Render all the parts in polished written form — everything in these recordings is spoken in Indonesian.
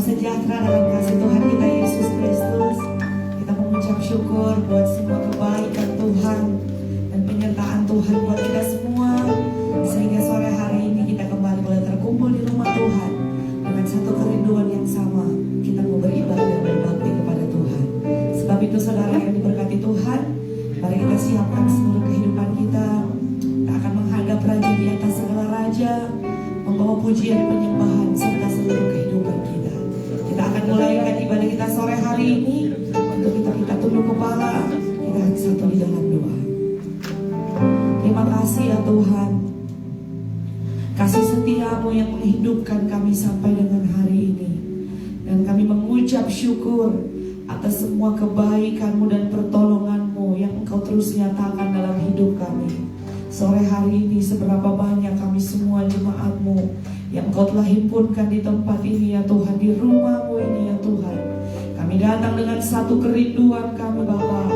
sejahtera dalam kasih Tuhan kita Yesus Kristus. Kita mengucap syukur buat semua kebaikan Tuhan dan penyertaan Tuhan buat kita semua, sehingga sore hari ini kita kembali boleh terkumpul di rumah Tuhan dengan satu kerinduan yang sama. Kita mau beribadah dan berbakti kepada Tuhan. Sebab itu saudara yang diberkati Tuhan, mari kita siapkan seluruh kehidupan kita. Kita akan menghadap Raja di atas segala raja, membawa pujian penyembahan serta seluruh kehidupan kita. Kita akan mulaikan ibadah kita sore hari ini. Untuk kita tunduk kepala, kita satu di dalam doa. Terima kasih ya Tuhan, kasih setiamu yang menghidupkan kami sampai dengan hari ini. Dan kami mengucap syukur atas semua kebaikanmu dan pertolonganmu yang engkau terus nyatakan dalam hidup kami. Sore hari ini seberapa banyak kami semua jemaatmu yang engkau telah himpunkan di tempat ini ya Tuhan, di rumahmu ini ya Tuhan. Kami datang dengan satu kerinduan kami Bapa.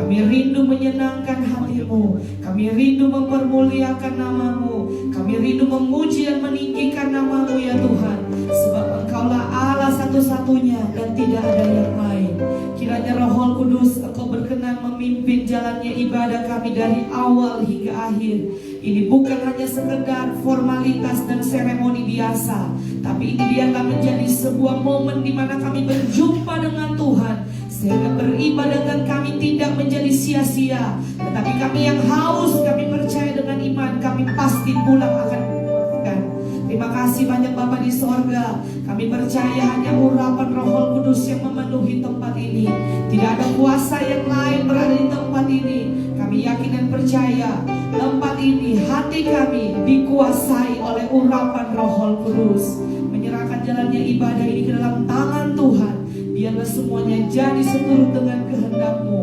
Kami rindu menyenangkan hatimu. Kami rindu mempermuliakan namamu. Kami rindu memuji dan meninggikan namamu ya Tuhan. Sebab engkaulah Allah satu-satunya dan tidak ada yang lain. Kiranya Roh Kudus engkau berkenan memimpin jalannya ibadah kami dari awal hingga akhir. Ini bukan hanya sekedar formalitas dan seremoni biasa, tapi ini biarlah menjadi sebuah momen di mana kami berjumpa dengan Tuhan, sehingga beribadah dan kami tidak menjadi sia-sia. Tetapi kami yang haus, kami percaya dengan iman, kami pasti pulang akan memuaskan. Terima kasih banyak Bapa di sorga. Kami percaya hanya urapan Roh Kudus yang memenuhi tempat ini. Tidak ada kuasa yang lain berada di tempat ini. Kami yakin dan percaya tempat ini, hati kami dikuasai oleh urapan Roh Kudus. Menyerahkan jalannya ibadah ini ke dalam tangan Tuhan. Biarlah semuanya jadi seturut dengan kehendak-Mu.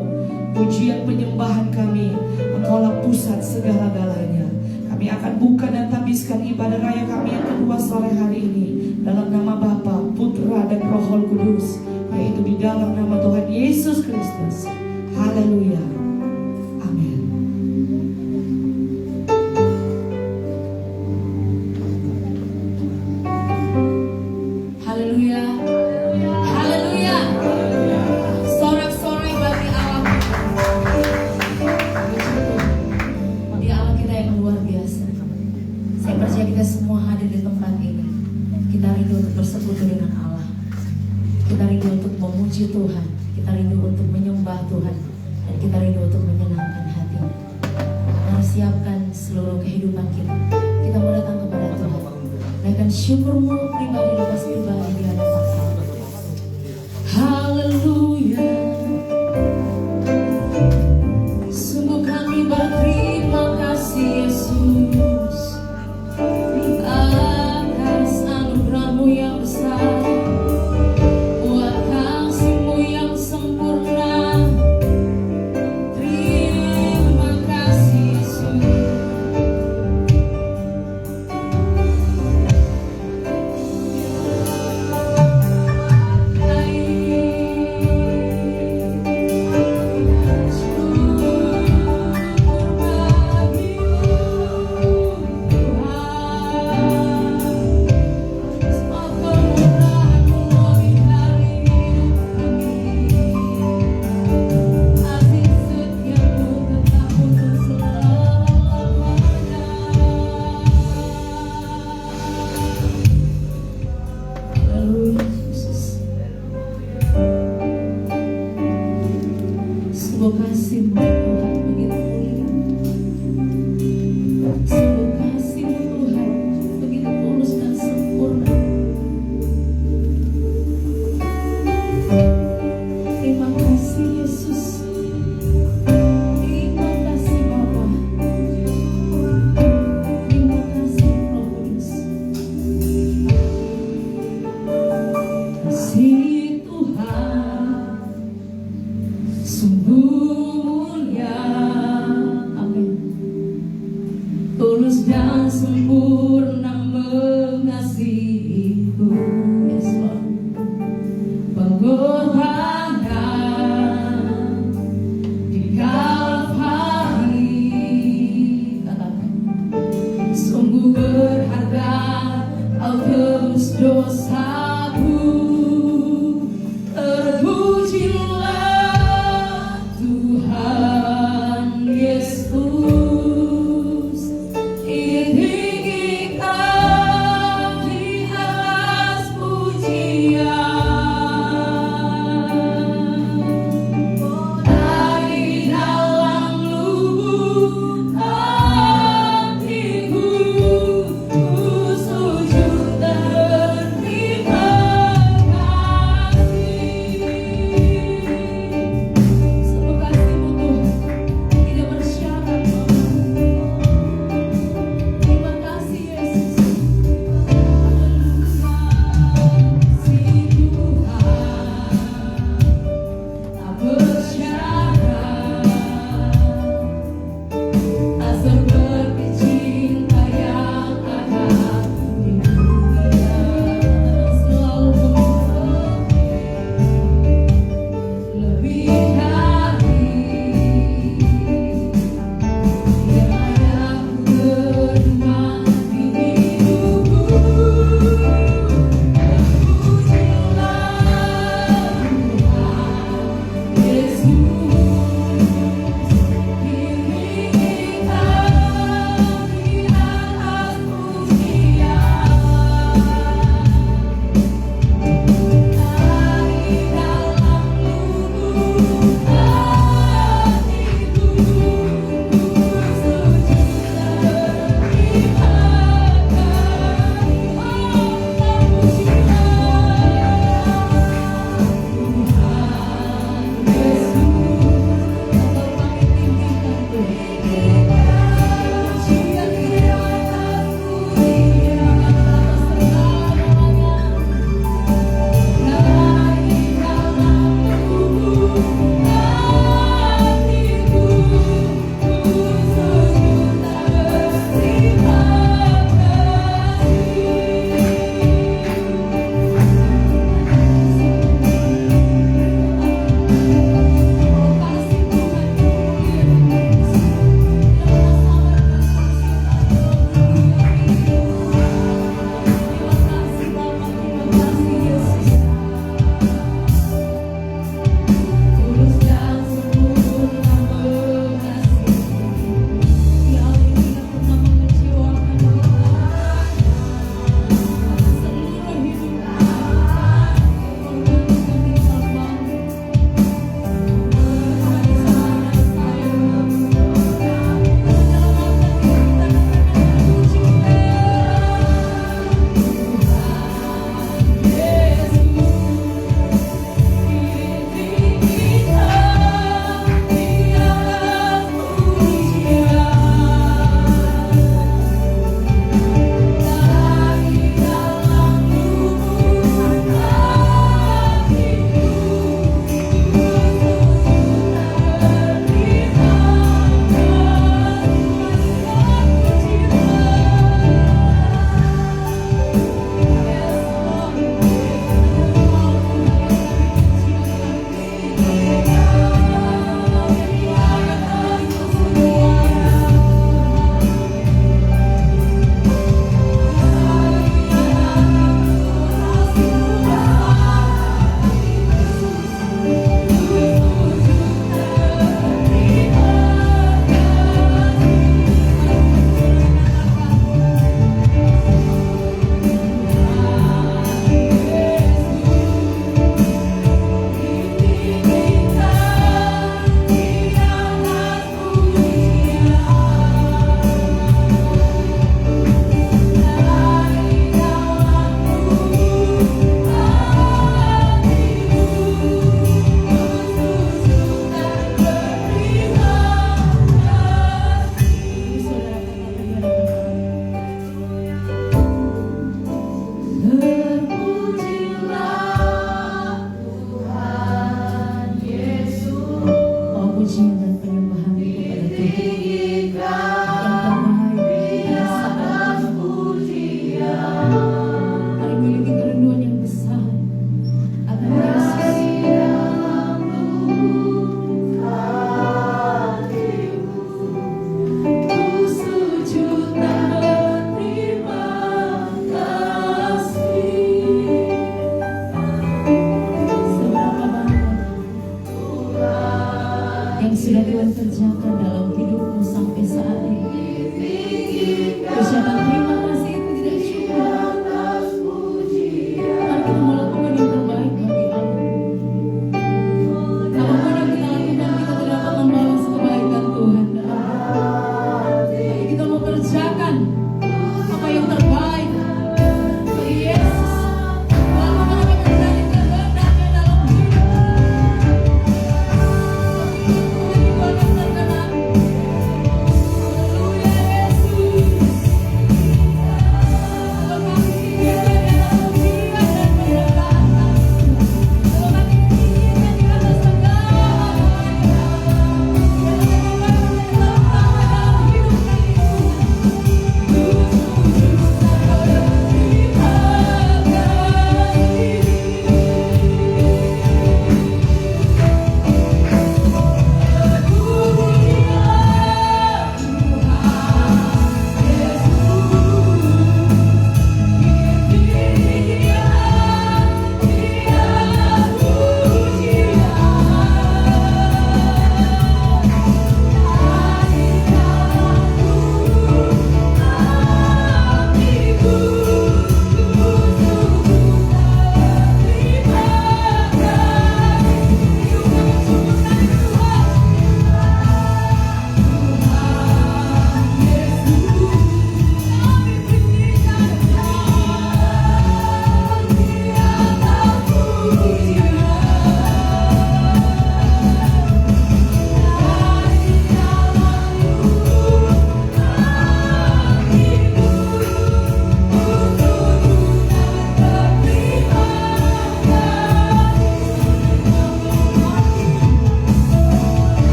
Pujian penyembahan kami, Engkaulah pusat segala-galanya. Kami akan buka dan tabiskan ibadah raya kami yang kedua sore hari ini dalam nama Bapa, Putra dan Roh Kudus, yaitu di dalam nama Tuhan Yesus Kristus. Haleluya. Amin. Haleluya. Haleluya. Sorak-sorai bagi Allah. Dia Allah kita yang luar biasa. Saya percaya kita semua hadir di tempat ini. Kita rindu untuk bersekutu dengan Allah. Kita rindu untuk memuji Tuhan. Kita rindu untuk menyembah Tuhan. Dan kita rindu untuk menyenangkan hati. Mari siapkan seluruh kehidupan kita. Kita mau datang kepada Tuhan. Naikkan syukurmu pribadi lepas pribadi di hadapan Allah. Haleluya. Sungguh kami berterima kasih Yesus atas anugerah-Mu yang besar, buat kasih-Mu yang sempurna. Terima kasih Yesus. Sungguh mulia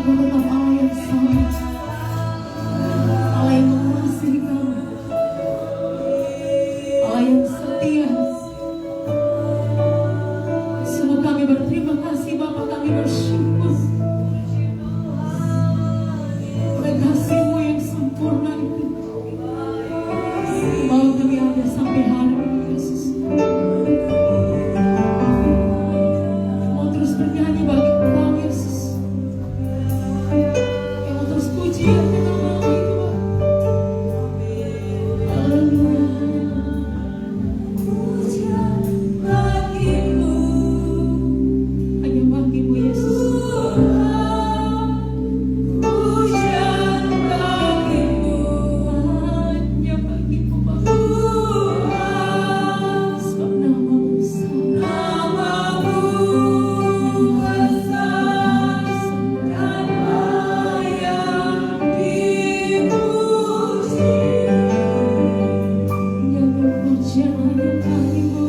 Engkau tetap Allah yang sama, Allah yang mengasihi kami, Allah yang setia. Sungguh kami berterima kasih Bapa, kami bersyukur oleh kasih-Mu yang sempurna itu. Bahwa kami ada sampai hari ini Yesus. Mau terus bernyanyi bagi Engkau Yesus. Yang mau terus puji nama-Mu itu Bapa. Haleluya. Hanya bagi-Mu Yesus. Hanya bagi-Mu Bapa. Sebab nama-Mu Nyata pujian hanya bagi-Mu.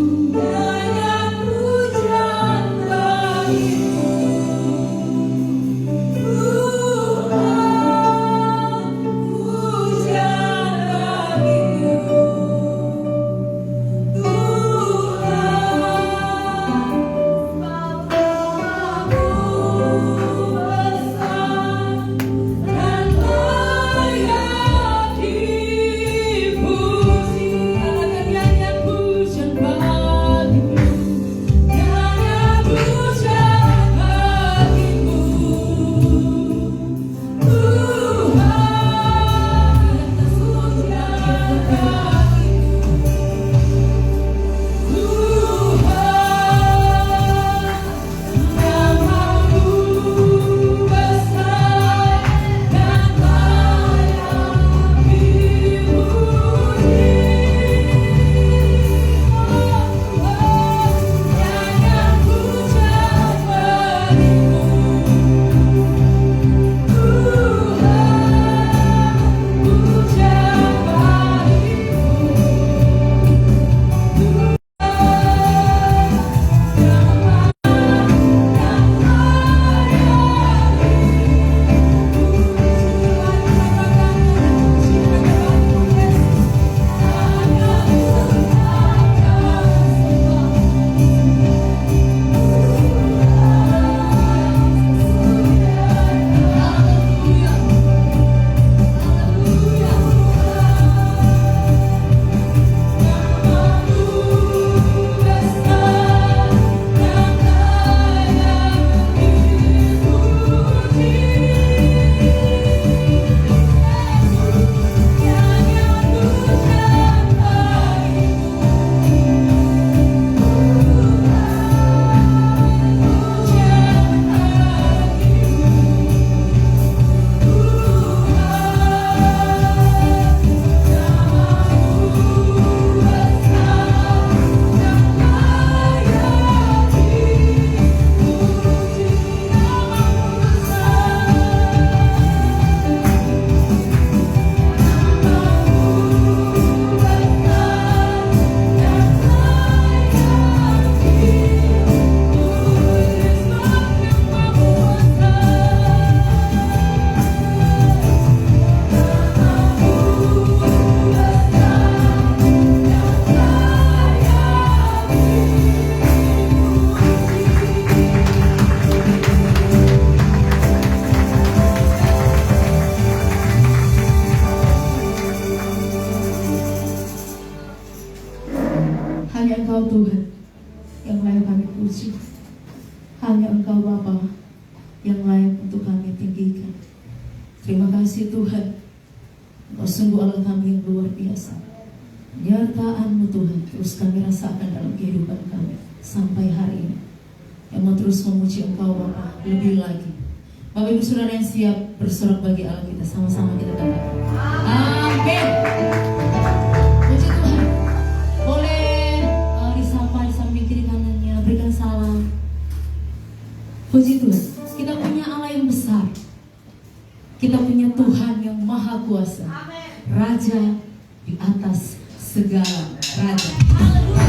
Hanya Engkau Tuhan yang layak kami puji. Hanya Engkau Bapa yang layak untuk kami tinggikan. Terima kasih Tuhan, Engkau sungguh Allah kami yang luar biasa. Nyertaan-Mu Tuhan terus kami rasakan dalam kehidupan kami sampai hari ini. Yang mau terus memuji Engkau Bapa lebih lagi. Bapak Ibu Saudara yang siap bersorak bagi Allah kita, sama-sama kita katakan amin. Puji Tuhan. Boleh disapa di samping kiri kanannya, berikan salam. Puji Tuhan. Kita punya Allah yang besar. Kita punya Tuhan yang maha kuasa. Raja di atas segala raja. Haleluya.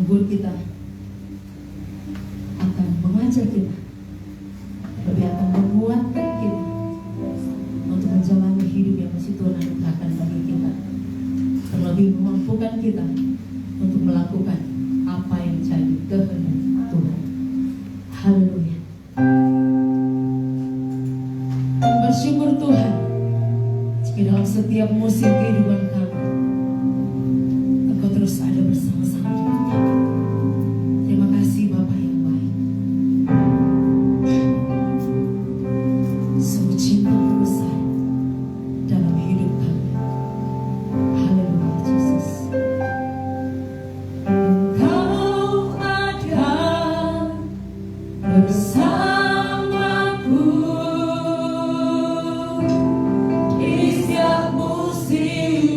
menegur kita, akan mengajar kita, lebih akan menguatkan kita untuk menjalani hidup yang masih Tuhan anugerahkan bagi kita, terlebih memampukan kita untuk melakukan apa yang jadi kehendak Tuhan. Haleluya. Dan bersyukur Tuhan jika dalam setiap musim kehidupan kami Engkau terus ada bersama-sama dengan kami. Terima kasih Bapa yang baik. Sungguh cinta-Mu besar dalam hidup kami. Haleluya Yesus. Engkau ada bersamaku di setiap musim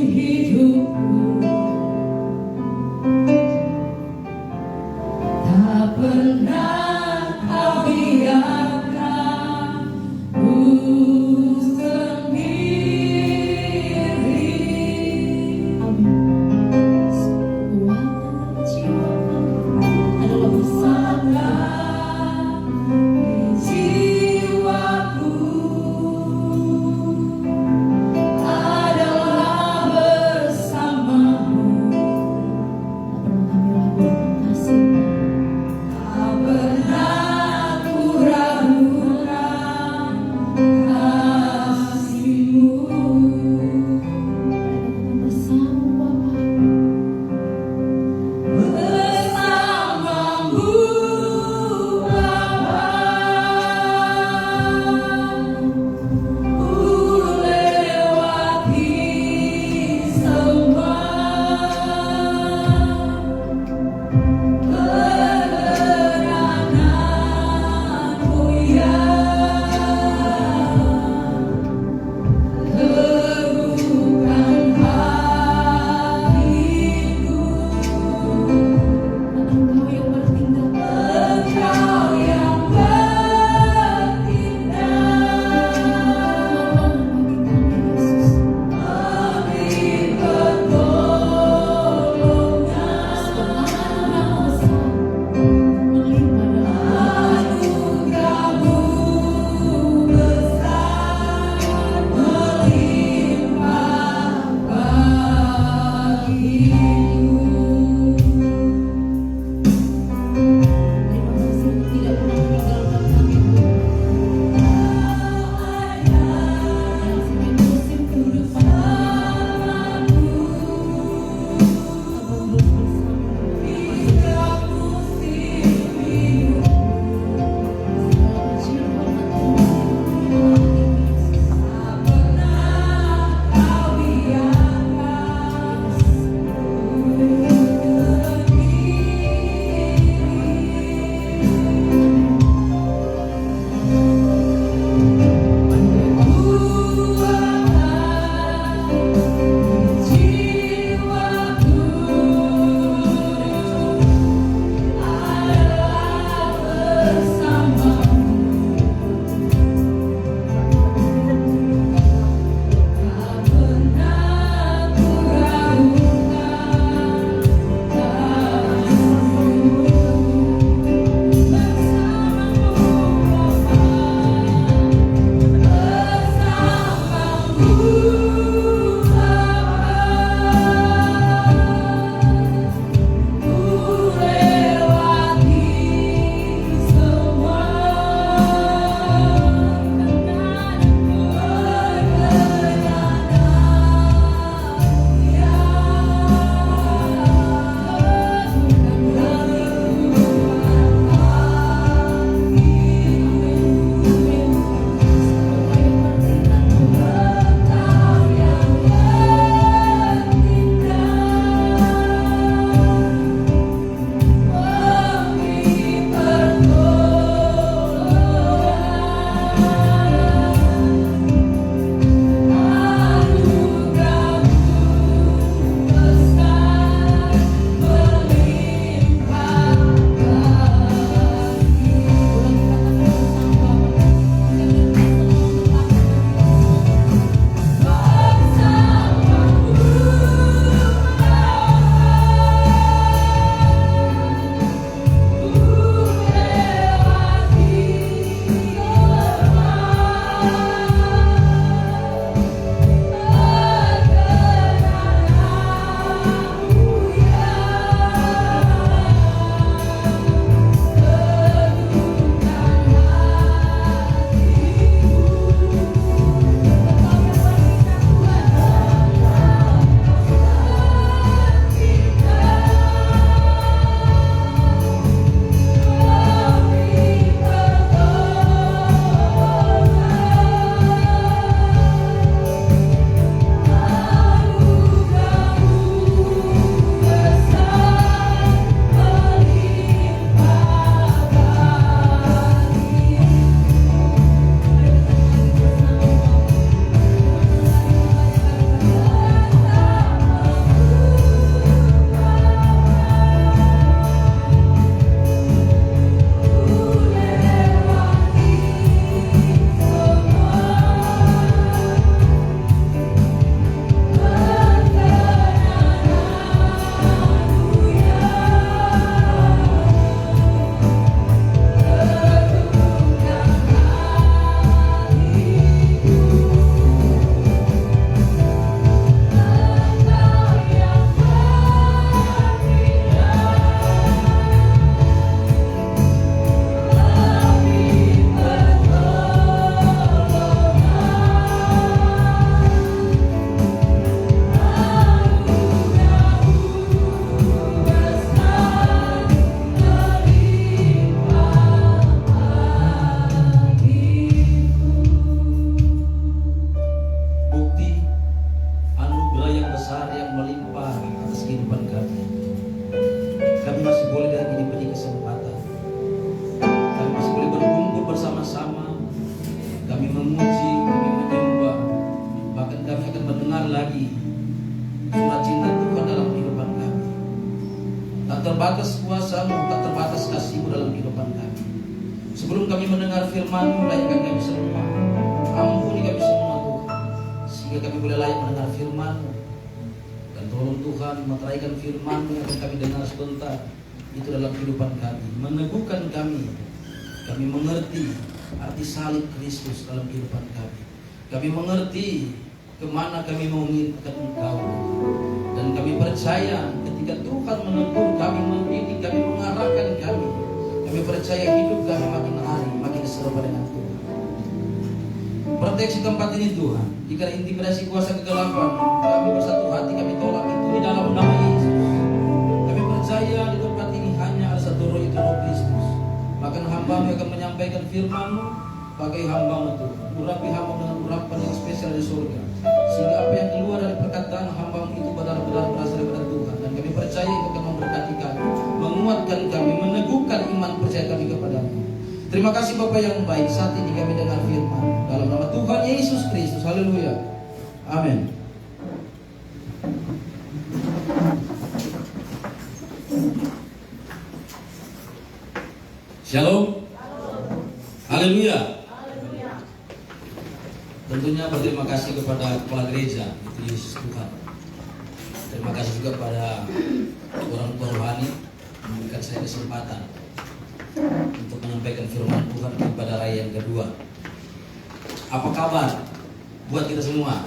masih boleh dengan ini beri kesempatan. Kami masih boleh berkumpul bersama-sama. Kami memuji, kami menyembah. Bahkan kami akan mendengar lagi surat cinta Tuhan dalam kehidupan kami. Tak terbatas kuasa-Mu, tak terbatas kasih-Mu dalam kehidupan kami. Sebelum kami mendengar firman-Mu, layakkan kami semua. Ampuni kami semua Tuhan, sehingga kami boleh layak mendengar firman-Mu. Dan tolong Tuhan meteraikan firman-Mu yang akan kami dengar sebentar itu dalam kehidupan kami, meneguhkan kami. Kami mengerti arti salib Kristus dalam kehidupan kami. Kami mengerti kemana kami mau mengikat Engkau. Dan kami percaya ketika Tuhan menegur kami, mendidik kami, mengarahkan kami, kami percaya hidup kami makin hari makin serupa dengan Tuhan. Proteksi tempat ini Tuhan. Jika intimidasi kuasa kegelapan, kami bersatu hati, kami tolak itu di dalam nama Yesus. Kami percaya di tempat ini hanya ada satu roh, itu roh Kristus. Bahkan hamba-Mu akan menyampaikan firman-Mu pakai hamba-Mu Tuhan. Urapi hamba dengan urapan yang spesial di surga, sehingga apa yang keluar dari perkataan hamba-Mu itu benar-benar berasal dari Tuhan. Dan kami percaya itu akan memberkati kami, menguatkan kami, meneguhkan iman percaya kami kepada-Mu. Terima kasih Bapa yang baik. Saat ini kami dengar firman dalam nama Tuhan Yesus Kristus. Haleluya. Amin. Shalom. Haleluya. Tentunya berterima kasih kepada kepala gereja, itu Yesus Tuhan. Terima kasih juga pada orang tua rohani memberikan saya kesempatan untuk menyampaikan firman Tuhan pada raya yang kedua. Apa kabar buat kita semua?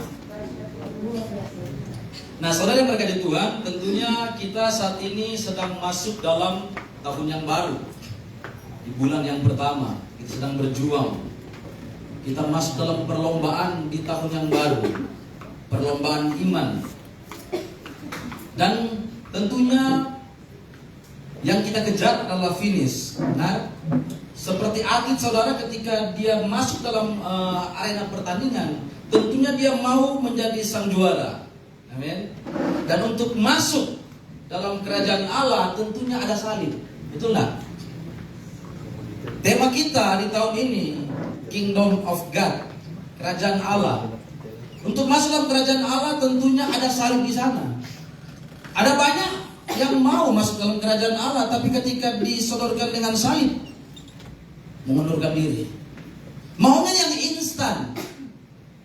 Nah, saudara yang berkati Tuhan, tentunya kita saat ini sedang masuk dalam tahun yang baru. Di bulan yang pertama, kita sedang berjuang. Kita masuk dalam perlombaan di tahun yang baru, perlombaan iman. Dan tentunya yang kita kejar adalah finish. Nah, seperti atlet saudara ketika dia masuk dalam arena pertandingan, tentunya dia mau menjadi sang juara. Amin. Dan untuk masuk dalam kerajaan Allah tentunya ada salib. Betul nggak? Tema kita di tahun ini Kingdom of God, kerajaan Allah. Untuk masuk dalam kerajaan Allah tentunya ada salib di sana. Ada banyak yang mau masuk dalam kerajaan Allah, tapi ketika disodorkan dengan salib, mengundurkan diri. Maunya yang instan.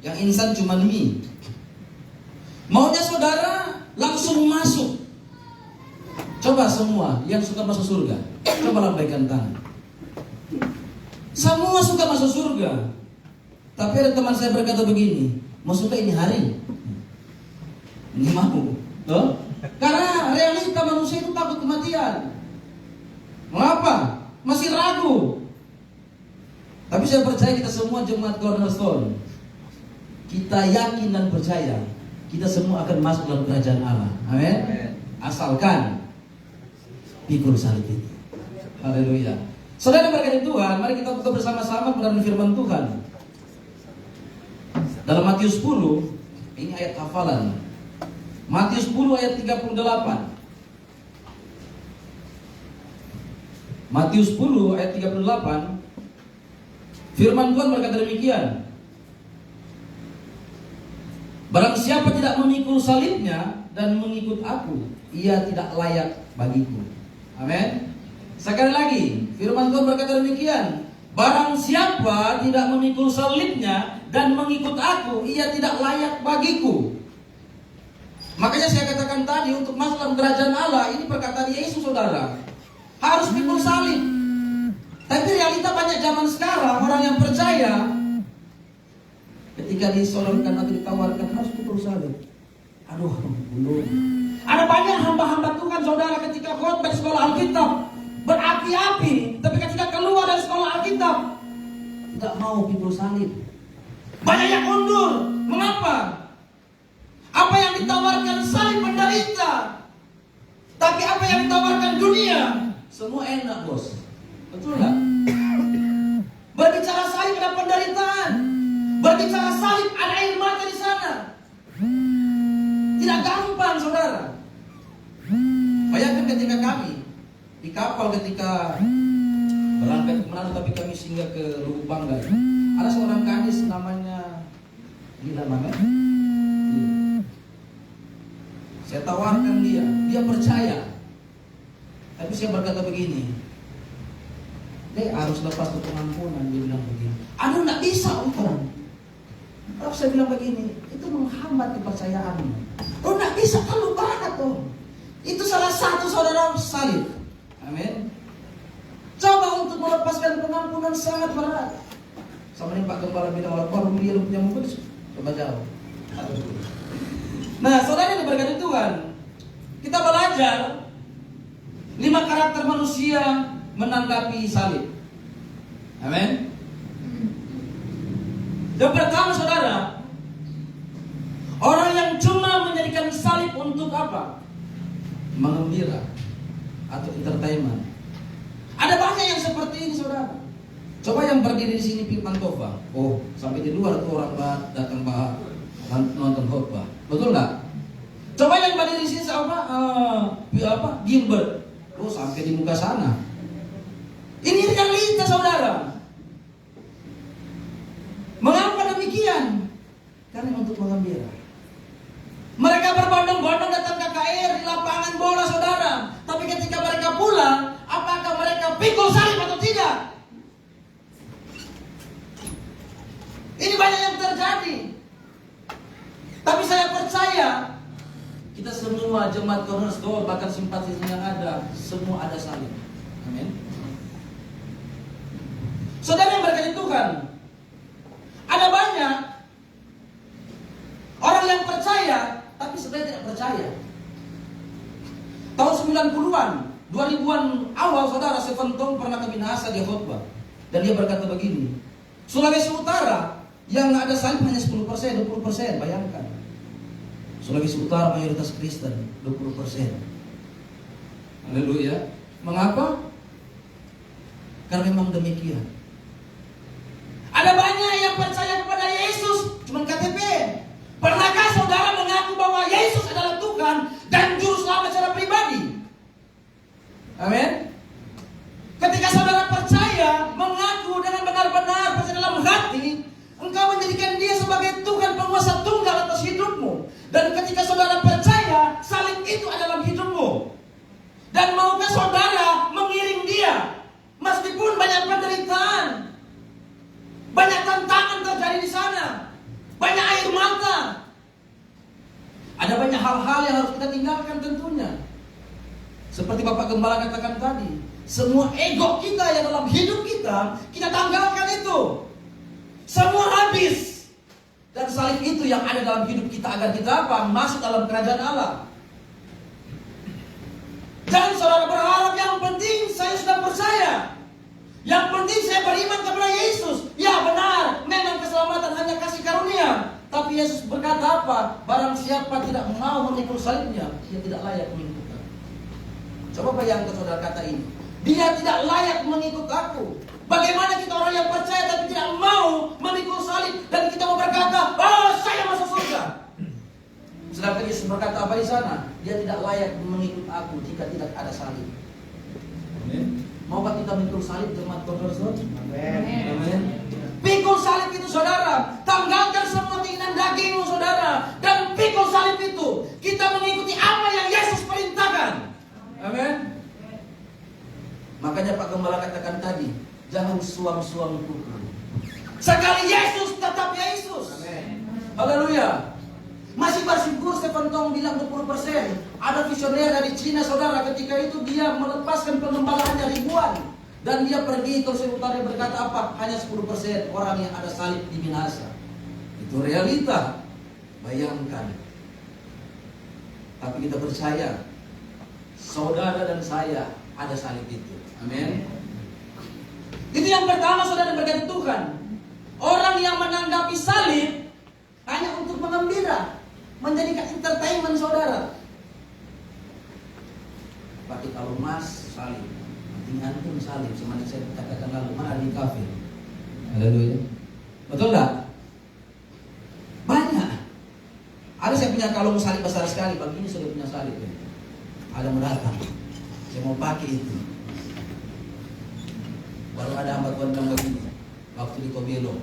Yang instan cuma mie. Maunya saudara langsung masuk. Coba semua yang suka masuk surga, coba lambaikan tangan. Semua suka masuk surga. Tapi ada teman saya berkata begini, mau surga ini hari? Ini mau. Karena realita manusia itu takut kematian. Mengapa? Masih ragu. Tapi saya percaya kita semua jemaat Cornerstone, kita yakin dan percaya kita semua akan masuk dalam kerajaan Allah. Amin. Asalkan pikul salib itu. Haleluya. Saudara berkati Tuhan, mari kita buka bersama-sama kebenaran firman Tuhan. Dalam Matius 10, ini ayat hafalan. Matius 10 ayat 38. Matius 10 ayat 38. Firman Tuhan berkata demikian. Barang siapa tidak memikul salibnya dan mengikut aku, ia tidak layak bagiku. Amin. Sekali lagi, firman Tuhan berkata demikian. Barang siapa tidak memikul salibnya dan mengikut aku, ia tidak layak bagiku. Makanya saya katakan tadi, untuk masuk dalam kerajaan Allah, ini perkataan Yesus saudara, harus pikul salib. Tapi realita banyak zaman sekarang, orang yang percaya ketika disodorkan atau ditawarkan harus pikul salib. Aduh, belum. Ada banyak hamba-hamba Tuhan saudara ketika khotbah di sekolah Alkitab berapi-api, tapi ketika keluar dari sekolah Alkitab tidak mau pikul salib. Banyak yang mundur. Mengapa? Apa yang ditawarkan salib menderita, tapi apa yang ditawarkan dunia semua enak, bos. Betul nggak? Berbicara salib ada penderitaan, berbicara salib ada air mata di sana. Tidak gampang, saudara. Bayangkan ketika kami di kapal ketika berangkat ke Manado, tapi kami singgah ke Lubuk Banggai. Ada seorang gadis namanya Lila namanya. Saya tawarkan dia percaya. Tapi saya berkata begini, dia harus lepas ke pengampunan. Dia bilang begini, aduh nggak bisa Om. Lalu saya bilang begini, itu menghambat kepercayaanmu. Oh nggak bisa, terlalu banget Om. Itu salah satu saudara salib. Amin. Coba untuk melepaskan pengampunan sangat berat. Sama ini Pak Gembala bilang, kalau dia lu punya muka, coba jauh. Nah, saudara yang diberkati Tuhan, kita belajar 5 karakter manusia menanggapi salib. Amin. Yang pertama, saudara, orang yang cuma menjadikan salib untuk apa? Mengembira atau entertainment. Ada banyak yang seperti ini, saudara. Coba yang berdiri di sini Firman Tova. Oh, sampai di luar tuh orang datang nonton khotbah. Betul nggak? Coba yang berdiri di sini apa? Gilbert. Oh, sampai di muka sana. Ini realita, saudara. Mengapa demikian? Karena untuk mengembira. Mereka berbondong-bondong datang ke KKR di lapangan bola, saudara. Tapi ketika mereka pulang, apakah mereka pikul salib atau tidak? Ini banyak yang terjadi. Tapi saya percaya kita semua jemaat Cornerstone, bahkan simpatisan yang ada, semua ada salib. Amin. Saudara yang berkati Tuhan, ada banyak orang yang percaya tapi sebenarnya tidak percaya. Tahun 90-an, 2000-an awal, saudara, Stephen Tong pernah ke Minahasa di khotbah. Dan dia berkata begini, Sulawesi Utara yang ada salib hanya 10%, 20%, bayangkan. Sulawesi Utara mayoritas Kristen, 20%. Haleluya. Mengapa? Karena memang demikian. Ada banyak yang percaya kepada Yesus, cuma KTP. Pernahkah saudara mengaku bahwa Yesus adalah Tuhan dan Juru Selamat secara pribadi? Amin. Ketika saudara percaya, mengaku dengan benar-benar percaya dalam hati, engkau menjadikan Dia sebagai Tuhan penguasa tunggal atas hidupmu. Dan ketika saudara percaya, salib itu adalah hidupmu. Dan maukah saudara mengiring Dia, meskipun banyak penderitaan, banyak tantangan terjadi di sana, banyak air mata, ada banyak hal-hal yang harus kita tinggalkan tentunya. Seperti Bapak Gembala katakan tadi, semua ego kita yang dalam hidup kita, kita tanggalkan itu. Semua habis. Dan salib itu yang ada dalam hidup kita agar kita apa? Masuk dalam kerajaan Allah. Jangan saudara berharap yang penting saya sudah percaya, yang penting saya beriman kepada Yesus. Ya benar, memang keselamatan hanya kasih karunia. Tapi Yesus berkata apa? Barang siapa tidak mau memikul salibnya, dia tidak layak mengikut. Coba bayangkan saudara kata ini, dia tidak layak mengikut aku. Bagaimana kita orang yang percaya tapi tidak mau memikul salib, dan kita mau berkata, oh saya masuk surga. Sedangkan Yesus berkata apa di sana? Dia tidak layak mengikut aku jika tidak ada salib. Amin. Maukah kita memikul salib jemaat Cornerstone? Amin. Pikul salib itu saudara, tanggalkan semua keinginan dagingmu saudara, dan pikul salib itu kita mengikuti apa yang Yesus perintahkan. Amin. Makanya Pak Gembala katakan tadi, jangan suam-suam kuku. Sekali Yesus tetap Yesus. Amin. Haleluya. Masih bersyukur Stephen Tong bilang 20%. Ada visioner dari Cina saudara, ketika itu dia melepaskan pengembalaannya ribuan. Dan dia pergi ke Sulawesi Utara, berkata apa? Hanya 10% orang yang ada salib di Minahasa. Itu realita. Bayangkan. Tapi kita percaya, saudara dan saya ada salib itu. Amin. Itu yang pertama saudara berkata Tuhan. Orang yang menanggapi salib hanya untuk mengembira, menjadikan entertainment saudara. Pakai kalung emas salib, nanti antum salib, semuanya saya katakan lalu mana di kafe. Haleluya. Betul nggak? Banyak. Ada saya punya kalung salib besar sekali, pagi ini sudah punya salib. Ada mau datang. Saya mau pakai itu. Baru ada hamba Tuhan bilang begini, waktu di Kobelo.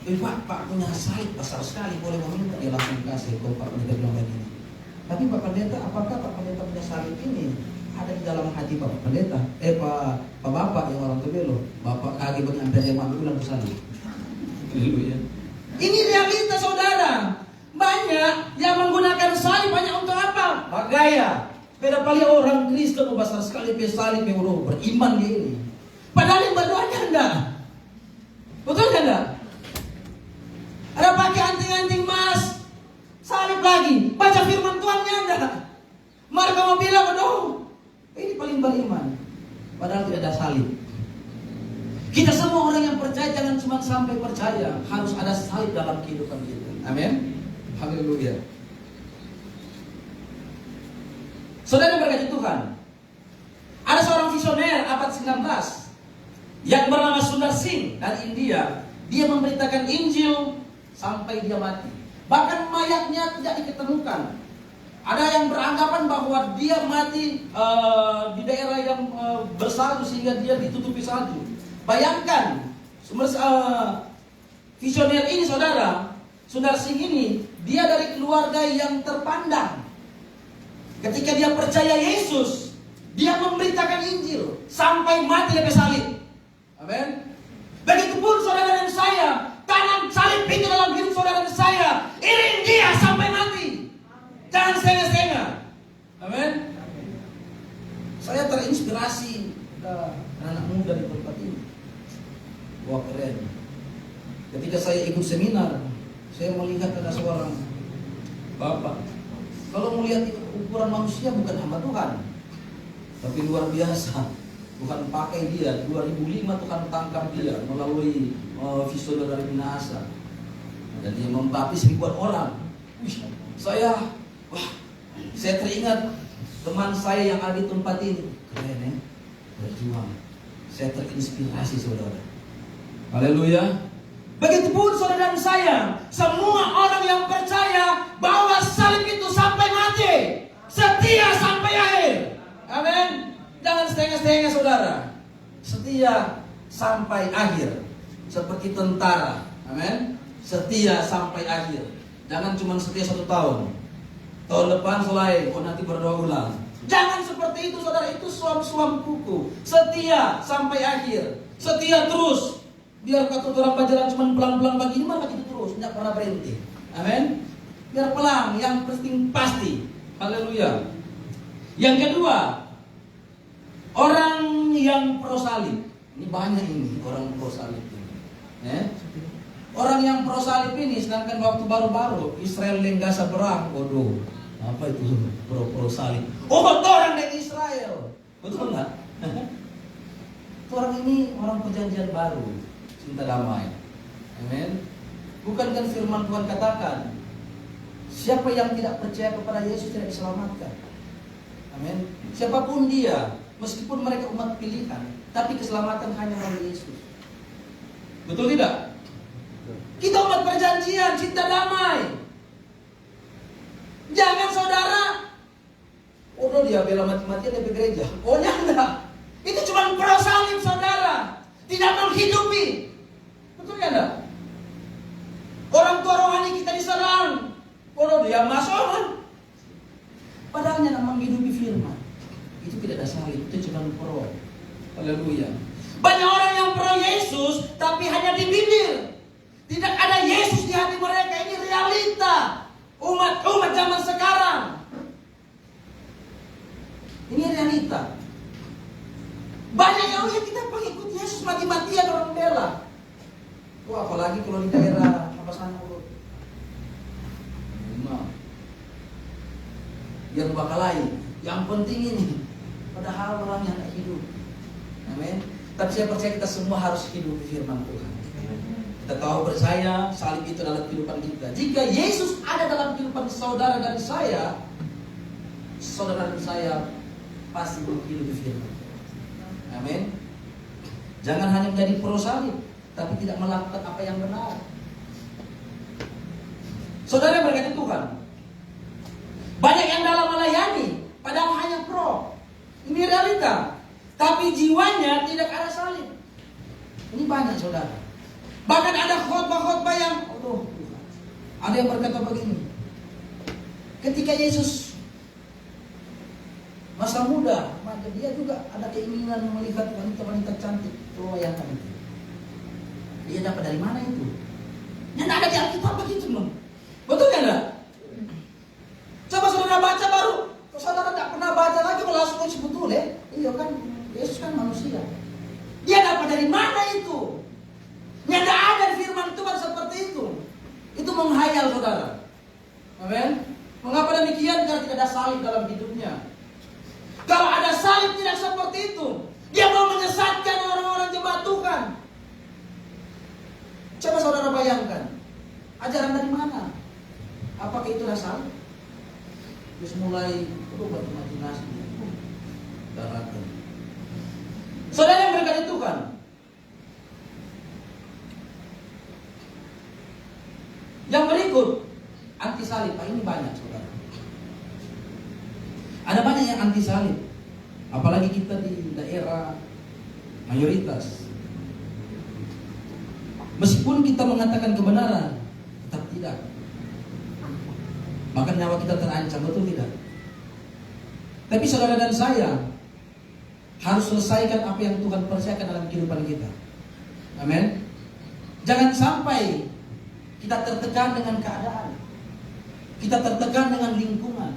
Pak punya salib besar sekali, boleh meminta? Dia langsung kasih. Kalau Pak Pendeta bilang begini, tapi Pak Pendeta, apakah Pak Pendeta punya salib ini ada di dalam hati Pak Pendeta? Pak Bapak yang orang Kobelo, Bapak kaki bagi hampir yang mampu bilang salib. Haleluya. Ini realita saudara. Banyak yang menggunakan salib hanya untuk apa? Bergaya. Beda kali orang Kristen besar sekali salib yang beriman dia ini. Padahal yang berdoanya enggak. Betul kan enggak? Ada pakai anting-anting emas, salib lagi, baca firman Tuhannya enggak. Mereka mau bilang, aduh, ini paling beriman. Padahal tidak ada salib. Kita semua orang yang percaya jangan cuma sampai percaya, harus ada salib dalam kehidupan kita. Amin. Haleluya. Saudara berkati Tuhan. Ada seorang visioner abad 19 yang bernama Sundar Singh dari India. Dia memberitakan Injil sampai dia mati. Bahkan mayatnya tidak diketemukan. Ada yang beranggapan bahwa dia mati di daerah yang bersalju sehingga dia ditutupi salju. Bayangkan, visioner ini saudara, Sundar Singh ini, dia dari keluarga yang terpandang. Ketika dia percaya Yesus, dia memberitakan Injil sampai mati di salib. Amin. Begitupun saudara dan saya, tanam salib itu dalam hidup saudara dan saya, iring dia sampai mati. Jangan setengah-setengah. Amin. Saya terinspirasi anak muda di tempat ini. Wah, keren. Ketika saya ikut seminar, saya melihat ada seorang bapak. Kalau melihat ukuran manusia bukan hamba Tuhan, tapi luar biasa. Tuhan pakai dia. 2005 Tuhan tangkap dia melalui visioner dari Minahasa. Dan dia membaptis ribuan orang. Saya teringat teman saya yang ada di tempat ini. Keren ya, berjuang. Saya terinspirasi saudara. Haleluya. Begitupun saudara dan saya, semua orang yang percaya bahwa salib itu sampai mati, setia sampai akhir. Amin. Jangan setengah-setengah saudara. Setia sampai akhir. Seperti tentara. Amin. Setia sampai akhir. Jangan cuma setia 1 tahun. Tahun depan selesai, nanti berdoa ulang. Jangan seperti itu saudara, itu suam-suam kuku. Setia sampai akhir. Setia terus. Biar kata orang berjalan cuma pelan-pelan begini, maka itu terus, tidak pernah berhenti. Amin. Biar pelan, yang penting pasti. Haleluya. Yang kedua, orang yang pro salib. Ini banyak ini orang pro salib ini. Orang yang pro salib ini, sedangkan waktu baru-baru Israel lenggasa perang, waduh, apa itu pro salib? Oh, orang dari Israel, betul nggak? Orang ini orang perjanjian baru, cinta damai. Amin. Bukankah firman Tuhan katakan, siapa yang tidak percaya kepada Yesus tidak diselamatkan. Amin. Siapapun dia, meskipun mereka umat pilihan, tapi keselamatan hanya melalui Yesus. Betul tidak? Kita umat perjanjian, cinta damai. Jangan saudara, dia bela mati-matian di gereja. Enggak. Itu cuma pro salib saudara, tidak menghidupi. Betul ya enggak? Orang tua rohani kita diserang. Dia masuk. Padahal yang menghidupi firman. Itu tidak ada salib, itu cuma pro. Haleluya. Banyak orang yang pro Yesus, tapi hanya di bibir. Tidak ada Yesus di hati mereka. Ini realita umat zaman sekarang. Ini realita. Banyak yang kita pengikut Yesus mati-matian orang bela. Apalagi kalau di daerah apa sana yang bakal lain. Yang penting ini. Padahal orang yang tidak hidup. Amin. Tapi saya percaya kita semua harus hidup di firman Tuhan. Kita tahu percaya salib itu dalam kehidupan kita. Jika Yesus ada dalam kehidupan saudara dan saya pasti hidup di firman. Amin. Jangan hanya menjadi pro salib, tapi tidak melakukan apa yang benar. Saudara berkata Tuhan, banyak yang dalam melayani, padahal hanya pro. Ini realita. Tapi jiwanya tidak ada salib. Ini banyak saudara. Bahkan ada khotbah-khotbah yang, ada yang berkata begini. Ketika Yesus masa muda, maka dia juga ada keinginan melihat wanita-wanita cantik. Coba bayangkan itu. Dia dapat dari mana itu? Yang ada di Alkitab begitu loh. Betul ya enggak? Coba saudara baca baru. Kalau saudara tidak pernah baca lagi kalau langsung betul ya. Iya kan, Yesus kan manusia. Dia dapat dari mana itu? Yang tidak ada di firman Tuhan seperti itu. Itu menghayal saudara. Amin. Mengapa demikian? Karena tidak ada salib dalam hidupnya. Kalau ada salib tidak seperti itu. Dia mau menyesatkan orang-orang jemaat Tuhan. Coba saudara bayangkan. Ajaran dari mana? Apakah itu adalah salib? Terus mulai berimajinasi. Daratan. Saudara yang berkati Tuhan. Yang berikut anti salib. Ini banyak saudara. Ada banyak yang anti salib. Apalagi kita di daerah mayoritas. Meskipun kita mengatakan kebenaran, tetap tidak. Maka nyawa kita terancam, betul tidak? Tapi saudara dan saya harus selesaikan apa yang Tuhan percayakan dalam kehidupan kita. Amin. Jangan sampai kita tertekan dengan keadaan. Kita tertekan dengan lingkungan.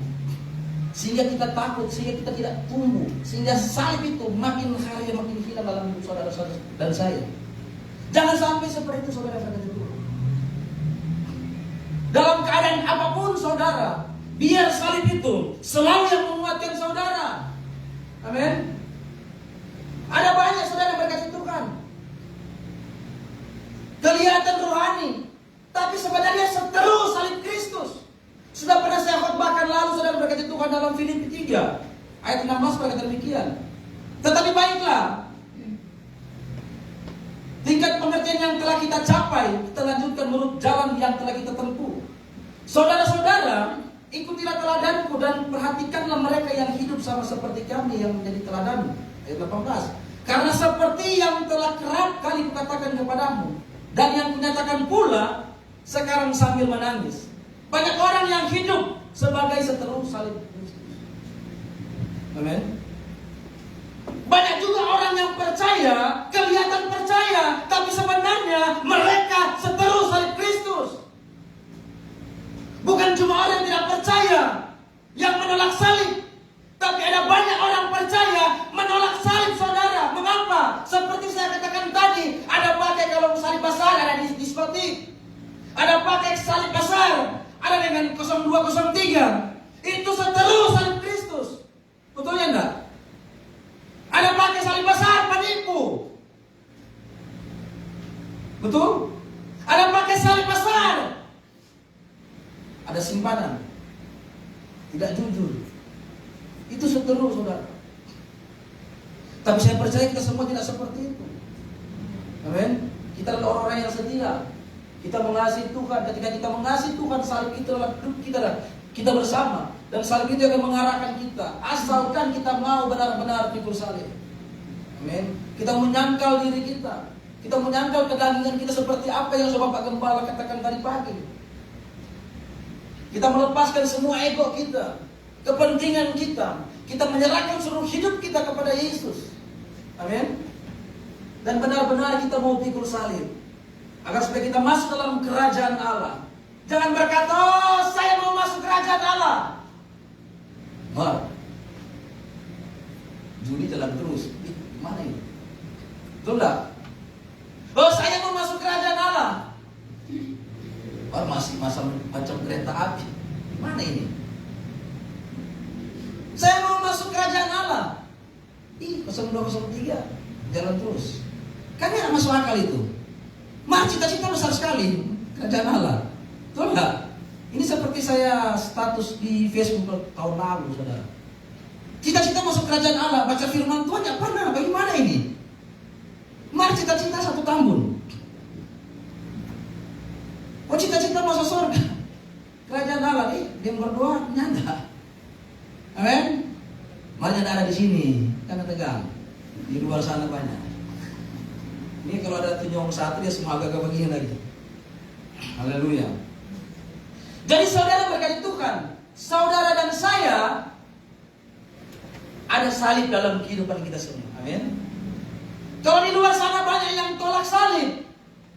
Sehingga kita takut, sehingga kita tidak tumbuh. Sehingga salib itu makin hari makin hilang dalam hidup saudara-saudara dan saya. Jangan sampai seperti itu saudara. Dalam keadaan apapun saudara, biar salib itu selalu yang menguatkan saudara. Amin. Ada banyak saudara yang berkati Tuhan. Kelihatan rohani, tapi sebenarnya seteru salib Kristus. Sudah pernah saya khotbahkan lalu saudara berkati Tuhan dalam Filipi 3 ayat 16 berkata demikian. Tetapi baiklah, tingkat pengertian yang telah kita capai, kita lanjutkan menurut jalan yang telah kita tempuh. Saudara-saudara, ikutilah teladanku dan perhatikanlah mereka yang hidup sama seperti kami yang menjadi teladan. Ayat 18. Karena seperti yang telah kerap kali kukatakan kepadamu, dan yang kunyatakan pula sekarang sambil menangis. Banyak orang yang hidup sebagai seteru salib Kristus. Amin. Banyak juga orang yang percaya, kelihatan percaya, tapi sebenarnya mereka seteru salib Kristus. Bukan cuma orang yang tidak percaya yang menolak salib, tapi ada banyak orang percaya menolak salib saudara. Mengapa? Seperti saya katakan tadi, ada pakai kalau salib besar ada di diskotik, ada pakai salib besar, ada dengan 0203. Itu seteru salib Kristus. Betul ya enggak? Ada pakai salib besar penipu. Betul? Ada pakai salib besar, ada simpanan, tidak jujur. Itu seteru saudara. Tapi saya percaya kita semua tidak seperti itu. Amin. Kita adalah orang-orang yang setia. Kita mengasihi Tuhan. Ketika kita mengasihi Tuhan, salib itu adalah hidup kita bersama. Dan salib itu akan mengarahkan kita. Asalkan kita mau benar-benar pikul salib. Amin. Kita menyangkal diri kita. Kita menyangkal kedagingan kita seperti apa yang Bapak Gembala katakan tadi pagi. Kita melepaskan semua ego kita, kepentingan kita. Kita menyerahkan seluruh hidup kita kepada Yesus. Amin. Dan benar-benar kita mau pikul salib. Agar supaya kita masuk dalam kerajaan Allah. Jangan berkata, oh saya mau masuk kerajaan Allah. Wah, Juli jalan terus. Gimana ini? Betul enggak? Oh saya mau masuk kerajaan Allah. Wah masih masa macam kereta api. Mana ini? Saya mau masuk kerajaan Allah. 0203 jalan terus. Kan tidak masuk akal itu. Cita-cita besar sekali kerajaan Allah. Betul enggak? Ini seperti saya status di Facebook tahun lalu, saudara. Cita-cita masuk kerajaan Allah, baca firman Tuhan tidak pernah. Bagaimana ini? Mari cita-cita 1 tahun. Oh cita-cita masuk surga, kerajaan Allah nih, dia berdoa nyata. Amin. Mari ada di sini, karena tegang. Di luar sana banyak. Ini kalau ada tunyong satu dia semua agak begini lagi. Haleluya. Jadi saudara berkati Tuhan, saudara dan saya ada salib dalam kehidupan kita semua. Amin. Kalau di luar sana banyak yang tolak salib,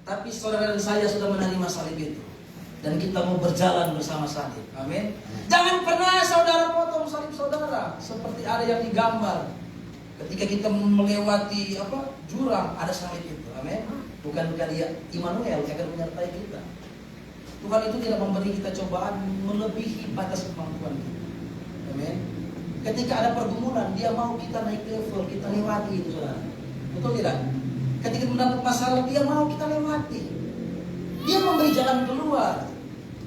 tapi saudara dan saya sudah menerima salib itu. Dan kita mau berjalan bersama salib. Amin. Jangan pernah saudara potong salib saudara. Seperti ada yang digambar. Ketika kita melewati jurang, ada salib itu. Amin. Bukankah dia Immanuel yang akan menyertai kita. Tuhan itu tidak memberi kita cobaan melebihi batas kemampuan kita. Amin. Ketika ada pergumulan, dia mau kita naik level, kita lewati itu saudara. Betul tidak? Ketika mendapat masalah, dia mau kita lewati. Dia memberi jalan keluar.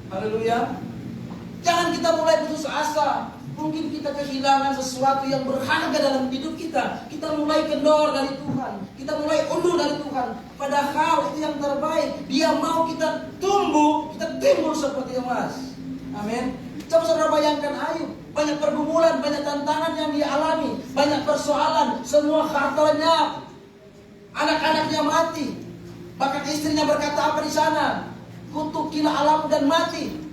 Haleluya. Jangan kita mulai putus asa. Mungkin kita kehilangan sesuatu yang berharga dalam hidup kita. Kita mulai kendor dari Tuhan. Kita mulai undur dari Tuhan. Padahal itu yang terbaik. Dia mau kita tumbuh, kita timbul seperti emas. Amin. Coba saudara bayangkan Ayub. Banyak pergumulan, banyak tantangan yang dia alami. Banyak persoalan, semua hartanya, anak-anaknya mati. Bahkan istrinya berkata apa di sana? Kutukilah alam dan mati.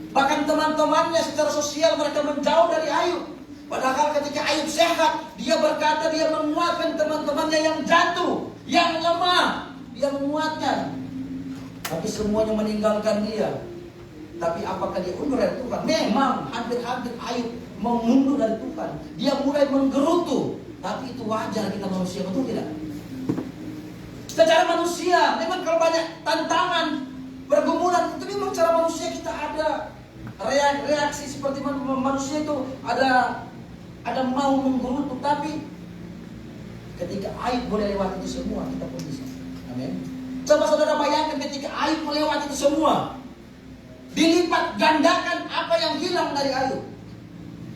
Bahkan teman-temannya secara sosial mereka menjauh dari Ayub. Padahal ketika Ayub sehat, dia berkata dia menguatkan teman-temannya yang jatuh, yang lemah, dia menguatkan. Tapi semuanya meninggalkan dia. Tapi apakah dia undur dari Tuhan? Memang hampir-hampir Ayub mengundur dari Tuhan. Dia mulai menggerutu. Tapi itu wajar kita manusia, betul tidak? Secara manusia, memang kalau banyak tantangan, pergumulan, itu memang cara manusia kita ada reaksi seperti manusia itu ada mau menggerutu. Tapi ketika Ayub boleh lewati itu semua, kita pun bisa. Amin. Coba saudara bayangkan ketika Ayub melewati itu semua, dilipat gandakan apa yang hilang dari Ayub.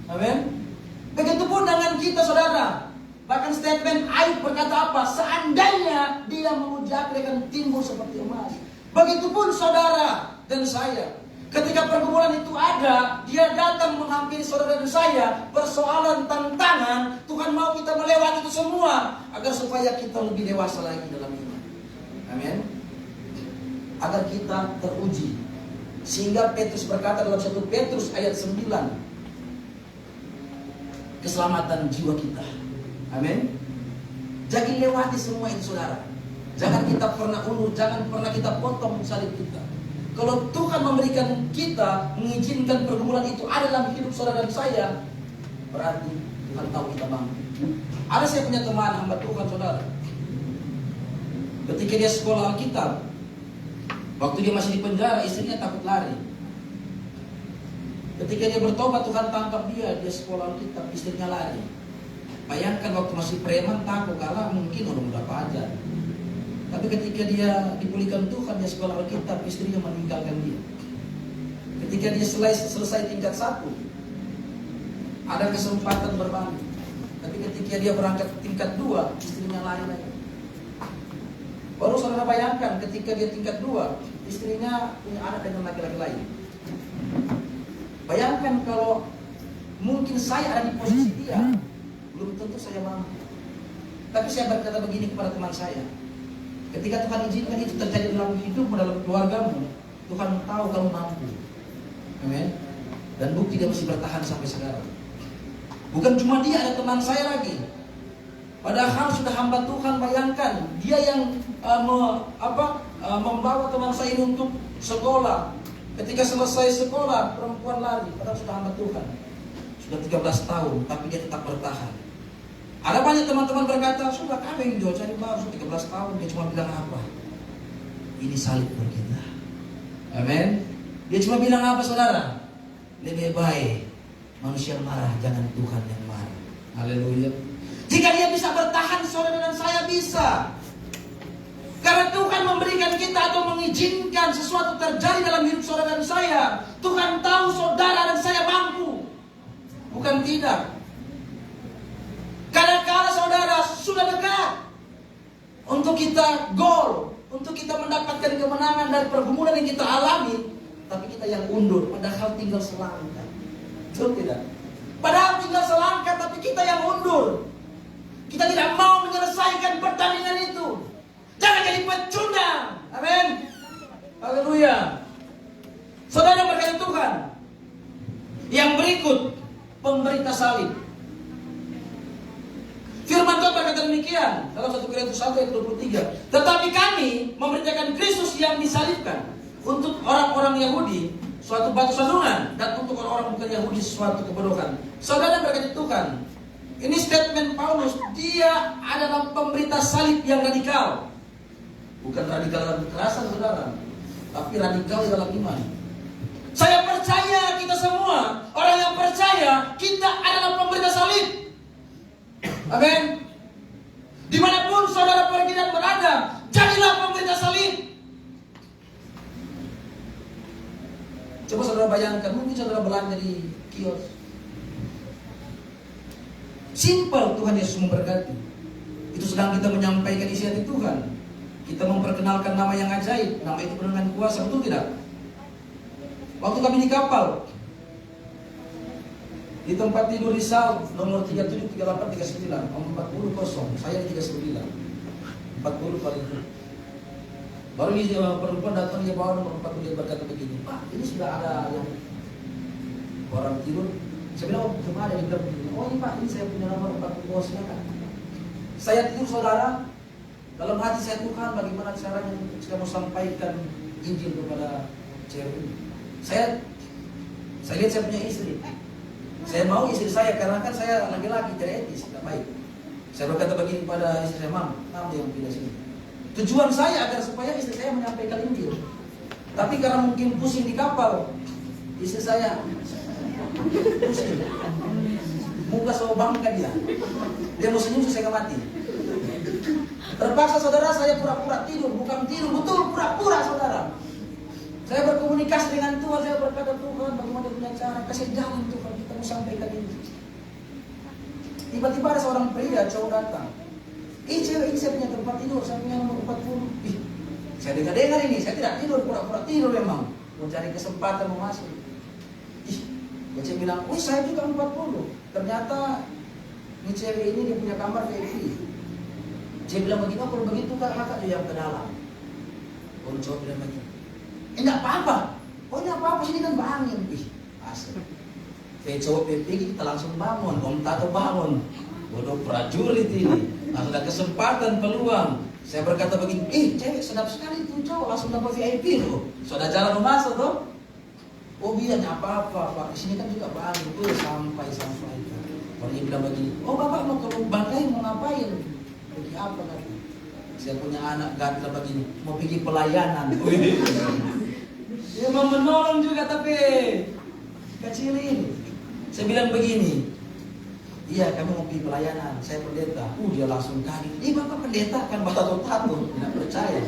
Amin. Begitupun dengan kita saudara. Bahkan statement Ayub berkata apa? Seandainya dia memuji aku, dia akan timbul seperti emas. Begitupun saudara dan saya. Ketika pergumulan itu ada, dia datang menghampiri saudara dan saya. Persoalan, tantangan, Tuhan mau kita melewati itu semua agar supaya kita lebih dewasa lagi dalam iman. Amin. Agar kita teruji. Sehingga Petrus berkata dalam 1 Petrus ayat 9, keselamatan jiwa kita. Amin. Jadi lewati semua itu saudara. Jangan kita pernah undur, jangan pernah kita potong salib kita. Kalau Tuhan memberikan kita, mengizinkan pergumulan itu ada dalam hidup saudara dan saya, berarti Tuhan tahu kita mampu. Ada saya punya teman hamba Tuhan saudara. Ketika dia sekolah Alkitab, waktu dia masih di penjara, istrinya takut lari. Ketika dia bertobat, Tuhan tangkap dia sekolah Alkitab, istrinya lari. Bayangkan waktu masih preman takut kalah, mungkin udah pajar. Tapi ketika dia dipulihkan Tuhan, dia sekolah Alkitab, istrinya meninggalkan dia. Ketika dia selesai tingkat 1, ada kesempatan berbalik. Tapi ketika dia berangkat tingkat 2, istrinya lari lagi. Baru saudara bayangkan ketika dia tingkat 2, istrinya punya anak dengan laki-laki lain. Bayangkan kalau mungkin saya ada di posisi dia, belum tentu saya mampu. Tapi saya berkata begini kepada teman saya, ketika Tuhan izinkan itu terjadi dalam hidupmu, dalam keluargamu, Tuhan tahu kamu mampu. Amin. Dan bukti dia masih bertahan sampai sekarang. Bukan cuma dia, ada teman saya lagi. Padahal sudah hamba Tuhan, bayangkan dia yang membawa teman saya ini untuk sekolah. Ketika selesai sekolah, perempuan lari, padahal sudah hamba Tuhan. Sudah 13 tahun, tapi dia tetap bertahan. Ada banyak teman-teman berkata, sudah kami yang cari baru 13 tahun, dia cuma bilang apa? Ini salib buat kita. Amin. Dia cuma bilang apa saudara? Lebih baik manusia marah, jangan Tuhan yang marah. Haleluya. Jika dia bisa bertahan, saudara dan saya bisa. Karena Tuhan memberikan kita atau mengizinkan sesuatu terjadi dalam hidup saudara dan saya. Tuhan tahu saudara dan saya mampu. Bukan tidak. Kadang-kala saudara sudah dekat untuk kita goal, untuk kita mendapatkan kemenangan dari pergumulan yang kita alami, tapi kita yang undur, padahal tinggal selangkah. Betul tidak? Padahal tinggal selangkah, tapi kita yang mundur. Kita tidak mau menyelesaikan pertandingan itu. Jangan jadi pecundang. Amin. Haleluya. Saudara berkata Tuhan. Yang berikut, pemberita salib. Firman Tuhan berkata demikian dalam 1 Korintus 1 ayat 23. Tetapi kami memberitakan Kristus yang disalibkan, untuk orang-orang Yahudi suatu batu sandungan, dan untuk orang-orang bukan Yahudi suatu kebodohan. Saudara berkata Tuhan, ini statement Paulus, dia adalah pemberita salib yang radikal. Bukan radikal dalam kekerasan, saudara, tapi radikal dalam iman. Saya percaya kita semua, orang yang percaya kita adalah pemberita salib. Amin. Dimanapun saudara pergi dan berada, jadilah pemberita salib. Coba saudara bayangkan, mungkin saudara belanja di kios. Simple, Tuhan Yesus memberkati. Itu sedang kita menyampaikan isi hati Tuhan. Kita memperkenalkan nama yang ajaib. Nama itu penuh dengan kuasa, betul tidak? Waktu kami di kapal, di tempat tidur di Sal nomor 37, 38, 39, nomor 40 kosong, saya di 39, 40 paling itu. Baru ini perempuan datang, dia bawa nomor 40, dia berkata begini, Pak, ini sudah ada yang orang tidur. Saya bilang, oh cuma ada, dia bilang begini, oh ini Pak, ini saya punya nomor 40 bosnya kan. Saya tidur saudara, dalam hati saya, Tuhan bagaimana caranya saya mau sampaikan Injil kepada cewek ini. Saya lihat saya punya istri. Saya mau istri saya, karena kan saya laki-laki, tidak etis, tidak baik. Saya berkata begini pada istri saya, Mam yang pindah sini. Tujuan saya agar supaya istri saya menyampaikan Injil. Tapi karena mungkin pusing di kapal, istri saya pusing. Muka so bangga dia. Dia mau senyum, saya mati. Terpaksa saudara, saya pura-pura tidur, bukan tidur, betul pura-pura saudara. Saya berkomunikasi dengan Tuhan, saya berkata, Tuhan bagaimana punya cara, kasih jalan Tuhan, kita mau sampaikan ini. Tiba-tiba ada seorang pria, cowok datang. Cewek ini saya punya tempat tidur, saya punya nomor 40. Saya dengar ini, saya tidak tidur, pura-pura tidur memang. Mau cari kesempatan mau masuk. Dia bilang, saya juga 40. Ternyata ini cewek ini dia punya kamar VIP. Dia bilang begitu, kalau begitu kakak juga yang ke dalam. Kalau cowok bilang begitu, enggak apa-apa. Oh enggak apa-apa, sini kan bangin. Asli. Kayak cowok PP kita langsung bangun, Om Tato bangun. Bodoh prajurit ini. Langsung ada kesempatan, peluang. Saya berkata begini, cewek sedap sekali tuh cowok, langsung dapat VIP loh. Sudah jalan mau masuk tuh. Oh biar enggak apa-apa, Pak. Di sini kan juga bangun. Sampai. Orang yang bilang begini, oh Bapak mau ke Bangkai mau ngapain? Pergi apa kan? Saya punya anak ganteng begini, mau pergi pelayanan. Dia mau menolong juga tapi kecilin. Saya bilang begini, iya kami mau pergi pelayanan, saya pendeta. Dia langsung kaget. Bapak pendeta kan bapak tahu, tidak percaya.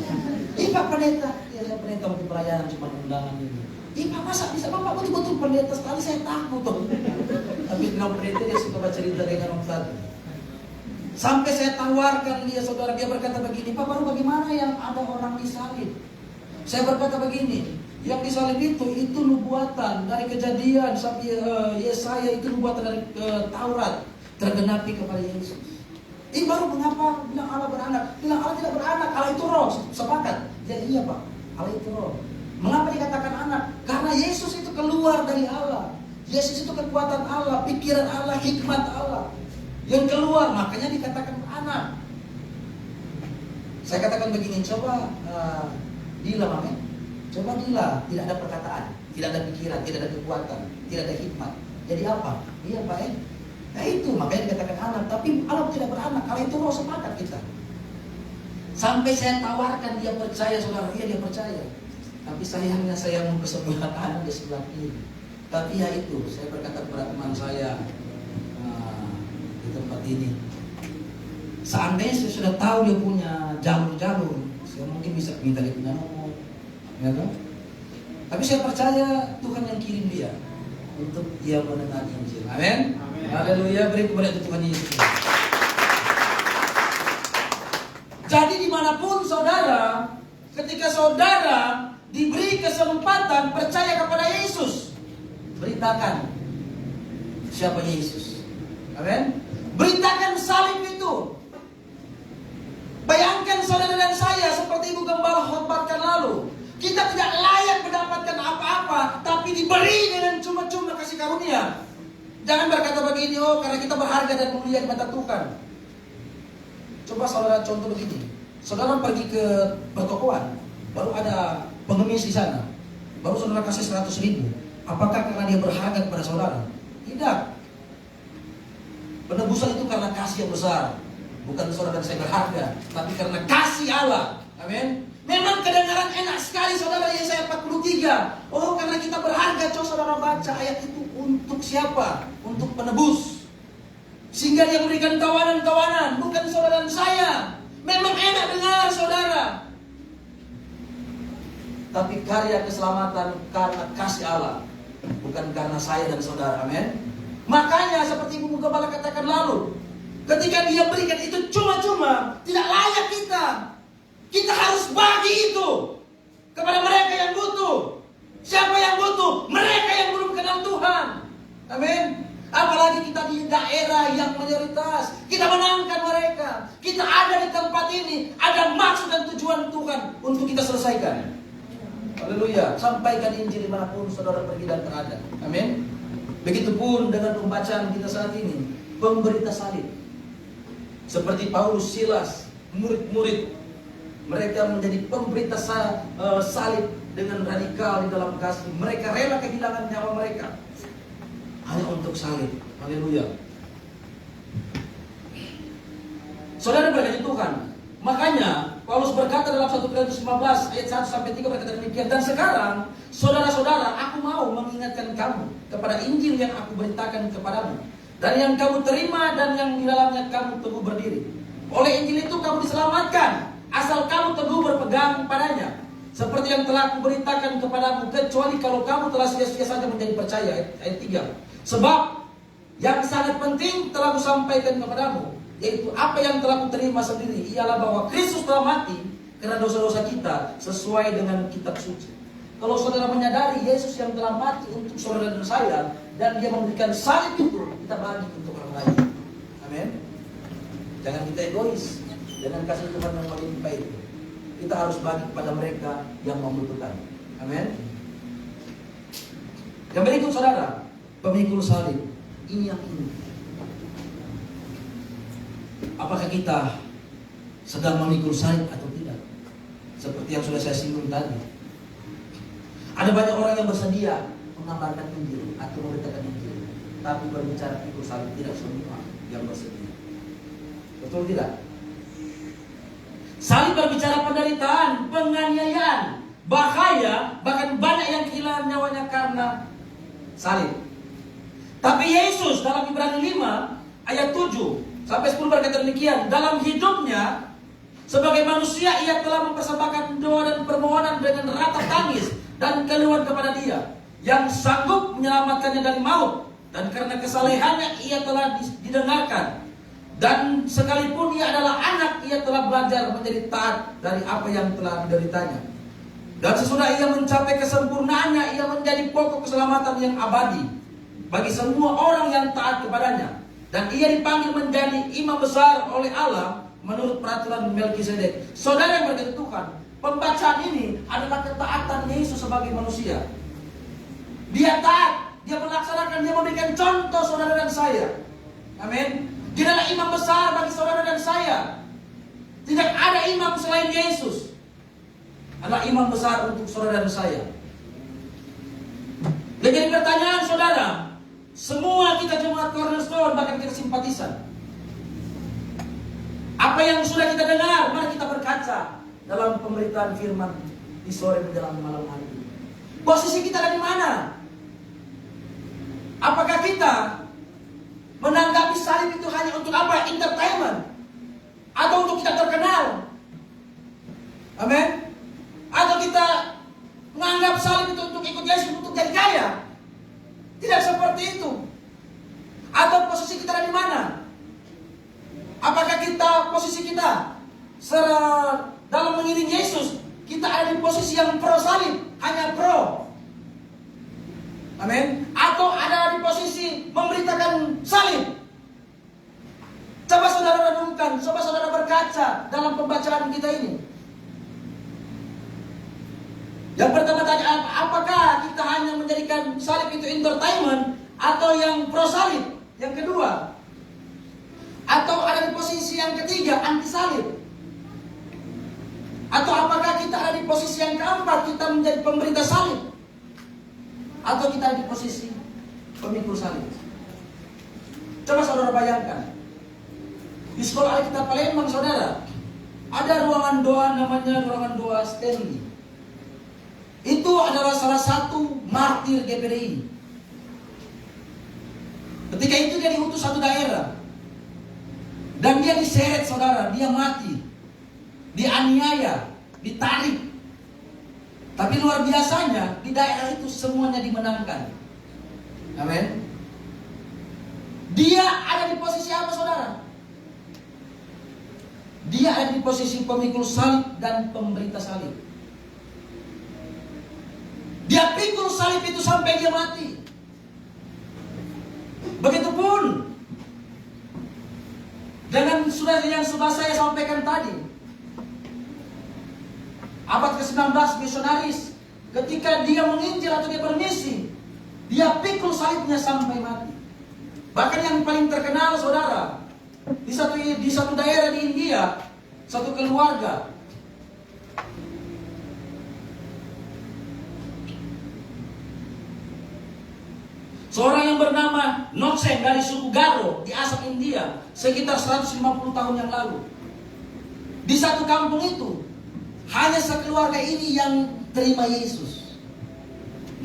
Pak pendeta, iya saya pendeta mau pergi pelayanan cuma undangan ini. Pak masa bisa Bapak betul-betul pendeta sekali, saya takut tuh. Tapi kalau pendeta dia suka baca cerita dengan Om Tato. Sampai saya tawarkan dia, saudara, dia berkata begini, Pak baru bagaimana yang ada orang disalib? Saya berkata begini, yang disalib itu nubuatan dari Kejadian sampai Yesaya, itu nubuatan dari Taurat tergenapi kepada Yesus. Baru mengapa bilang Allah beranak? Bilang Allah tidak beranak, Allah itu roh. Sepakat? Ya iya Pak, Allah itu roh. Mengapa dikatakan anak? Karena Yesus itu keluar dari Allah. Yesus itu kekuatan Allah, pikiran Allah, hikmat Allah yang keluar, makanya dikatakan anak. Saya katakan begini, coba Dila Mame, coba Dila, tidak ada perkataan, tidak ada pikiran, tidak ada kekuatan, tidak ada hikmat. Jadi apa? Iya Pak Nah itu, makanya dikatakan anak. Tapi Allah tidak beranak, kalau itu roh, sepakat kita. Sampai saya tawarkan dia percaya, saudara, dia percaya. Tapi sayangnya saya mau kesembuhan anak di sebelah kiri. Tapi ya itu, saya berkata kepada teman saya di tempat ini, seandainya saya sudah tahu dia punya jalur-jalur, saya mungkin bisa minta dia punya nomor, ya kan? Tapi saya percaya Tuhan yang kirim dia untuk dia mendengar Injil. Amin. Haleluya, beri kepada Tuhan Yesus. Jadi dimanapun saudara, ketika saudara diberi kesempatan percaya kepada Yesus, beritakan siapa Yesus. Amin. Beritakan salib itu. Bayangkan saudara dan saya seperti Ibu Gembala khotbahkan lalu. Kita tidak layak mendapatkan apa-apa, tapi diberi dengan cuma-cuma kasih karunia. Jangan berkata begini, oh karena kita berharga dan mulia di mata Tuhan. Coba saudara contoh begini. Saudara pergi ke pertokoan, baru ada pengemis di sana. Baru saudara kasih 100.000. Apakah karena dia berharga kepada saudara? Tidak. Penebusan itu karena kasih yang besar. Bukan saudara dan saya berharga, tapi karena kasih Allah. Amin. Memang kedengaran enak sekali saudara, Yesaya 43. Oh karena kita berharga. Coba saudara baca ayat itu untuk siapa? Untuk penebus. Sehingga dia memberikan tawanan-tawanan. Bukan saudara dan saya. Memang enak dengar saudara. Tapi karya keselamatan karena kasih Allah. Bukan karena saya dan saudara. Amin. Makanya seperti Ibu Gembala katakan lalu, ketika dia berikan itu cuma-cuma, tidak layak kita. Kita harus bagi itu kepada mereka yang butuh. Siapa yang butuh? Mereka yang belum kenal Tuhan. Amin. Apalagi kita di daerah yang mayoritas. Kita menangkan mereka. Kita ada di tempat ini. Ada maksud dan tujuan Tuhan untuk kita selesaikan. Haleluya. Sampaikan Injil dimanapun saudara pergi dan berada. Amin. Begitupun dengan pembacaan kita saat ini. Pemberita salib. Seperti Paulus, Silas, murid-murid. Mereka menjadi pemberita salib dengan radikal di dalam kasih. Mereka rela kehilangan nyawa mereka hanya untuk salib. Haleluya. Saudara berkati Tuhan. Makanya Paulus berkata dalam 1 Korintus 15 ayat 1-3 berkata demikian. Dan sekarang saudara-saudara, aku mau mengingatkan kamu kepada Injil yang aku beritakan kepadamu, dan yang kamu terima dan yang di dalamnya kamu teguh berdiri. Oleh Injil itu kamu diselamatkan, asal kamu teguh berpegang padanya. Seperti yang telah aku beritakan kepadamu, kecuali kalau kamu telah sia-sia saja menjadi percaya. Ayat 3. Sebab yang sangat penting telah aku sampaikan kepadamu, yaitu apa yang telah aku terima sendiri, ialah bahwa Kristus telah mati karena dosa-dosa kita sesuai dengan kitab suci. Kalau saudara menyadari Yesus yang telah mati untuk saudara dan saya, dan dia memberikan salib itu, kita bagi untuk orang lain. Amin. Jangan kita egois. Dengan kasih Tuhan yang melimpah itu, kita harus bagi kepada mereka yang membutuhkan. Amin. Yang berikut saudara, pemikul salib. Ini yang ini. Apakah kita sedang memikul salib atau tidak? Seperti yang sudah saya singgung tadi. Ada banyak orang yang bersedia mengabarkan Injil atau memberitakan Injil, tapi berbicara pikul salib tidak semua yang bersedia. Betul tidak? Salib berbicara penderitaan, penganiayaan, bahaya, bahkan banyak yang kehilangan nyawanya karena salib. Tapi Yesus dalam Ibrani 5 ayat 7 sampai 10 berkata demikian, dalam hidupnya sebagai manusia ia telah mempersembahkan doa dan permohonan dengan ratap tangis dan keluhan kepada Dia yang sanggup menyelamatkannya dari maut, dan karena kesalehannya ia telah didengarkan. Dan sekalipun ia adalah anak, ia telah belajar menjadi taat dari apa yang telah dideritanya. Dan sesudah ia mencapai kesempurnaannya, ia menjadi pokok keselamatan yang abadi bagi semua orang yang taat kepadanya. Dan ia dipanggil menjadi imam besar oleh Allah menurut peraturan Melkisedek. Saudara yang berkata Tuhan, pembacaan ini adalah ketaatan Yesus sebagai manusia. Dia taat, dia melaksanakan, dia memberikan contoh saudara dan saya. Amin. Dia adalah imam besar bagi saudara dan saya. Tidak ada imam selain Yesus. Adalah imam besar untuk saudara dan saya. Dan jadi pertanyaan saudara, semua kita jemaat Cornerstone, bahkan kita simpatisan, apa yang sudah kita dengar, mari kita berkaca dalam pemberitaan firman di sore menjelang malam hari ini. Posisi kita ada di mana? Apakah kita menanggapi salib itu hanya untuk apa? Entertainment? Atau untuk kita terkenal? Amin? Atau kita menganggap salib itu untuk ikut Yesus, untuk jadi kaya? Tidak seperti itu. Atau posisi kita ada di mana? Apakah posisi kita dalam mengiring Yesus, kita ada di posisi yang pro salib, hanya pro? Amin. Atau ada di posisi memberitakan salib, Coba saudara renungkan, coba saudara berkaca dalam pembacaan kita ini. Yang pertama tadi, apakah kita hanya menjadikan salib itu entertainment atau yang pro salib? Yang kedua, atau ada di posisi yang ketiga, anti salib? Atau apakah kita ada di posisi yang keempat, kita menjadi pemberita salib? Atau kita ada di posisi pemikul salib? Coba saudara bayangkan. Di sekolah Alkitab Palembang, saudara, ada ruangan doa namanya ruangan doa Stanley. Itu adalah salah satu martir GPDI. Ketika itu dia diutus satu daerah. Dan dia diseret, saudara, dia mati. Dianiaya, ditarik. Tapi luar biasanya, di daerah itu semuanya dimenangkan. Amin. Dia ada di posisi apa, saudara? Dia ada di posisi pemikul salib dan pemberita salib. Dia pikul salib itu sampai dia mati. Begitupun dengan yang sudah saya sampaikan tadi. Abad ke-19 misionaris, ketika dia menginjil atau dia bermisi, dia pikul salibnya sampai mati. Bahkan yang paling terkenal, saudara, di satu daerah di India, satu keluarga, seorang yang bernama Nokseng dari suku Garo di Assam, India, sekitar 150 tahun yang lalu. Di satu kampung itu, hanya sekeluarga ini yang terima Yesus.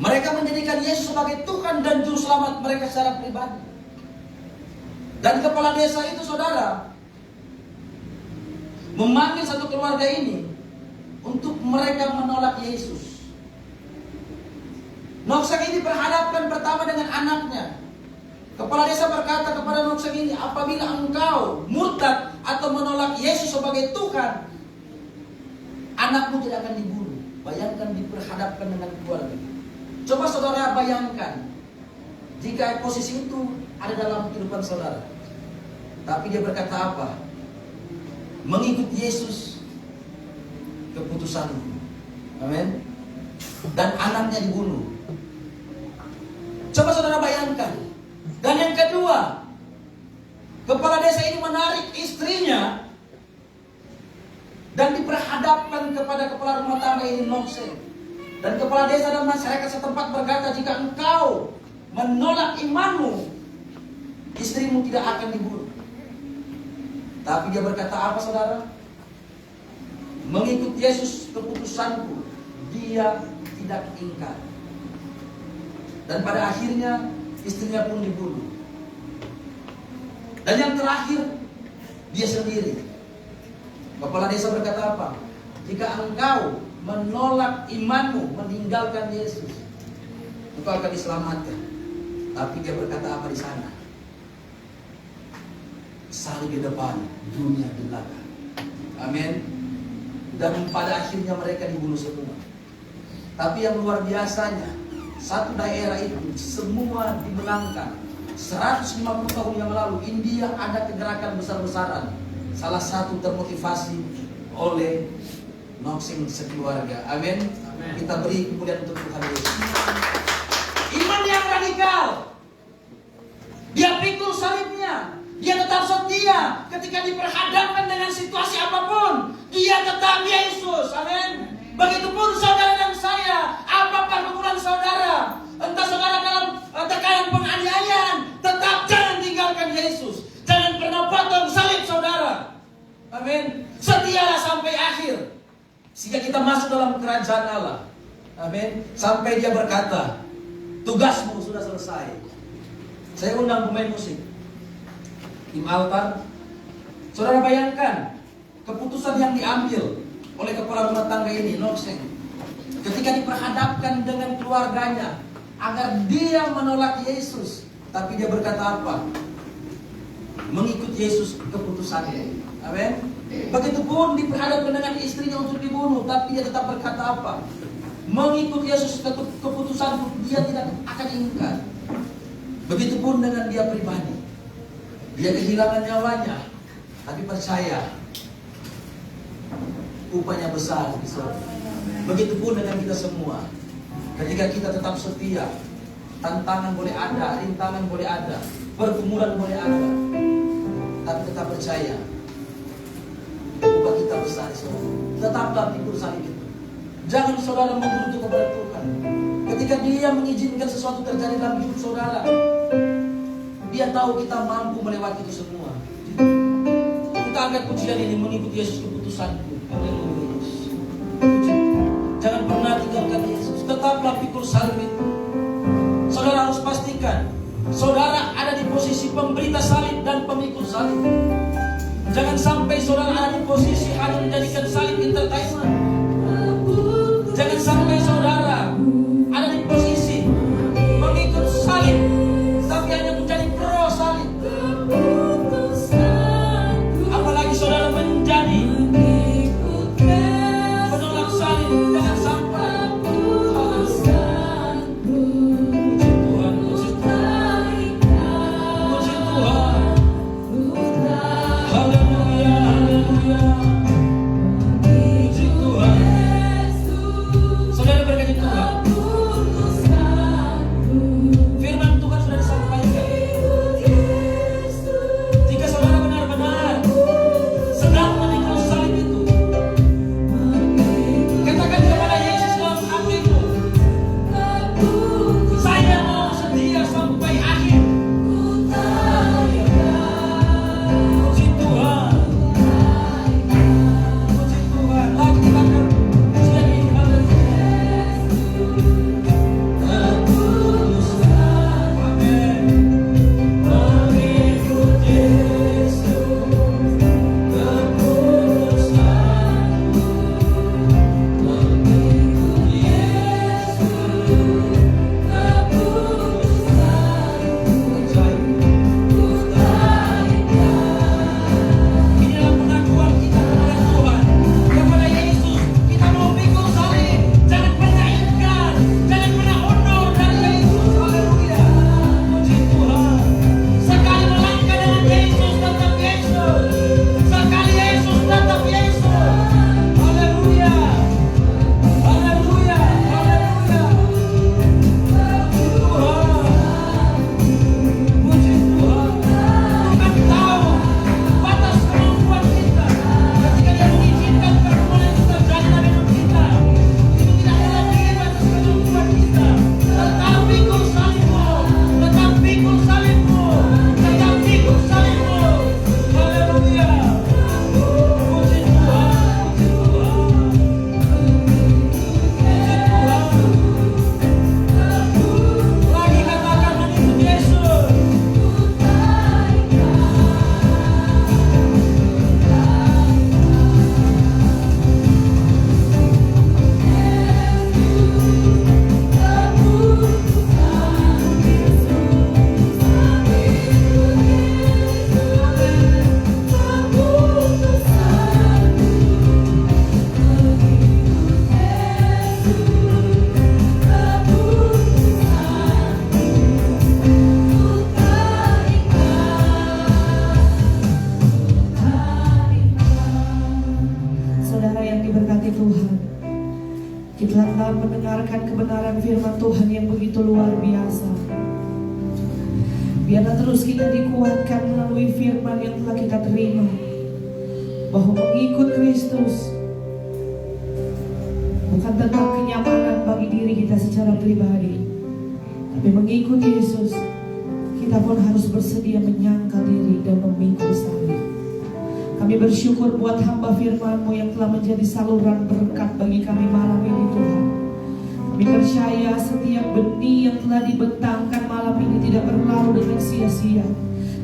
Mereka menjadikan Yesus sebagai Tuhan dan Juru Selamat mereka secara pribadi. Dan kepala desa itu, saudara, memanggil satu keluarga ini untuk mereka menolak Yesus. Nokseng ini berhadapan pertama dengan anaknya. Kepala desa berkata kepada Nokseng ini, apabila engkau murtad atau menolak Yesus sebagai Tuhan, anakmu tidak akan dibunuh. Bayangkan diperhadapkan dengan keluarga. Coba saudara bayangkan, jika posisi itu ada dalam kehidupan saudara. Tapi dia berkata apa? Mengikut Yesus keputusanku. Amin. Dan anaknya dibunuh. Coba saudara bayangkan. Dan yang kedua, kepala desa ini menarik istrinya dan diperhadapkan kepada kepala rumah tangga ini, Nokseng. Dan kepala desa dan masyarakat setempat berkata, jika engkau menolak imanmu, istrimu tidak akan dibunuh. Tapi dia berkata apa, saudara? Mengikut Yesus keputusanku, dia tidak ingkar. Dan pada akhirnya istrinya pun dibunuh. Dan yang terakhir, dia sendiri. Kepala desa berkata apa? Jika engkau menolak imanmu, meninggalkan Yesus, engkau akan diselamatkan. Tapi dia berkata apa di sana? Salib di depan, dunia di belakang. Amin. Dan pada akhirnya mereka dibunuh semua. Tapi yang luar biasanya, satu daerah itu semua dimenangkan. 150 tahun yang lalu India ada kegerakan besar-besaran. Salah satu termotivasi oleh Nokseng sekeluarga. Amin. Kita beri kemuliaan untuk Tuhan Yesus. Iman yang radikal. Dia pikul salibnya. Dia tetap setia ketika diperhadapkan dengan situasi apapun. Dia tetap Yesus. Amin. Begitupun saudara dan saya. Apapun kekurangan saudara, entah saudara dalam tekanan penganiayaan, tetap jangan tinggalkan Yesus. Jangan pernah potong salib saudara. Amin. Setialah sampai akhir, sehingga kita masuk dalam kerajaan Allah. Amin. Sampai dia berkata, tugasmu sudah selesai. Saya undang pemain musik, tim altar. Saudara bayangkan keputusan yang diambil oleh kepala rumah tangga ini, Nokseng, ketika diperhadapkan dengan keluarganya agar dia menolak Yesus. Tapi dia berkata apa? Mengikut Yesus keputusannya. Amin. Begitupun diperhadapkan dengan istrinya untuk dibunuh, tapi dia tetap berkata apa? Mengikut Yesus keputusanku, dia tidak akan ingkar. Begitupun dengan dia pribadi. Dia kehilangan nyawanya, Tapi percaya, upahnya besar di sorga. Begitupun dengan kita semua. Ketika kita tetap setia, tantangan boleh ada, rintangan boleh ada, pergumulan boleh ada, tapi tetap percaya, upah kita besar di sorga. Tetaplah pikul salib itu. Jangan saudara menggerutu kepada Tuhan. Ketika Dia mengizinkan sesuatu terjadi dalam hidup saudara, Dia tahu kita mampu melewati itu semua. Kita angkat pujian ini mengikuti Yesus keputusanku. Haleluya. Jangan pernah tinggalkan Yesus. Tetaplah pikul salib itu. Saudara harus pastikan saudara ada di posisi pemberita salib dan pemikul salib. Jangan sampai saudara ada di posisi hanya menjadikan salib entertainment. Jangan sampai saudara ada di posisi mengikut salib tapi hanya menjadi pro salib. Apalagi saudara menjadi penolak salib. Jangan sampai. Kita telah mendengarkan kebenaran firman Tuhan yang begitu luar biasa. Biarlah terus kita dikuatkan melalui firman yang telah kita terima, bahwa mengikut Kristus bukan tentang kenyamanan bagi diri kita secara pribadi, tapi mengikut Yesus kita pun harus bersedia menyangkal diri dan memikul salib. Kami bersyukur buat hamba firman-Mu yang telah menjadi saluran berkat bagi kami malam ini, Tuhan. Kami percaya setiap benih yang telah dibentangkan malam ini tidak berlalu dengan sia-sia,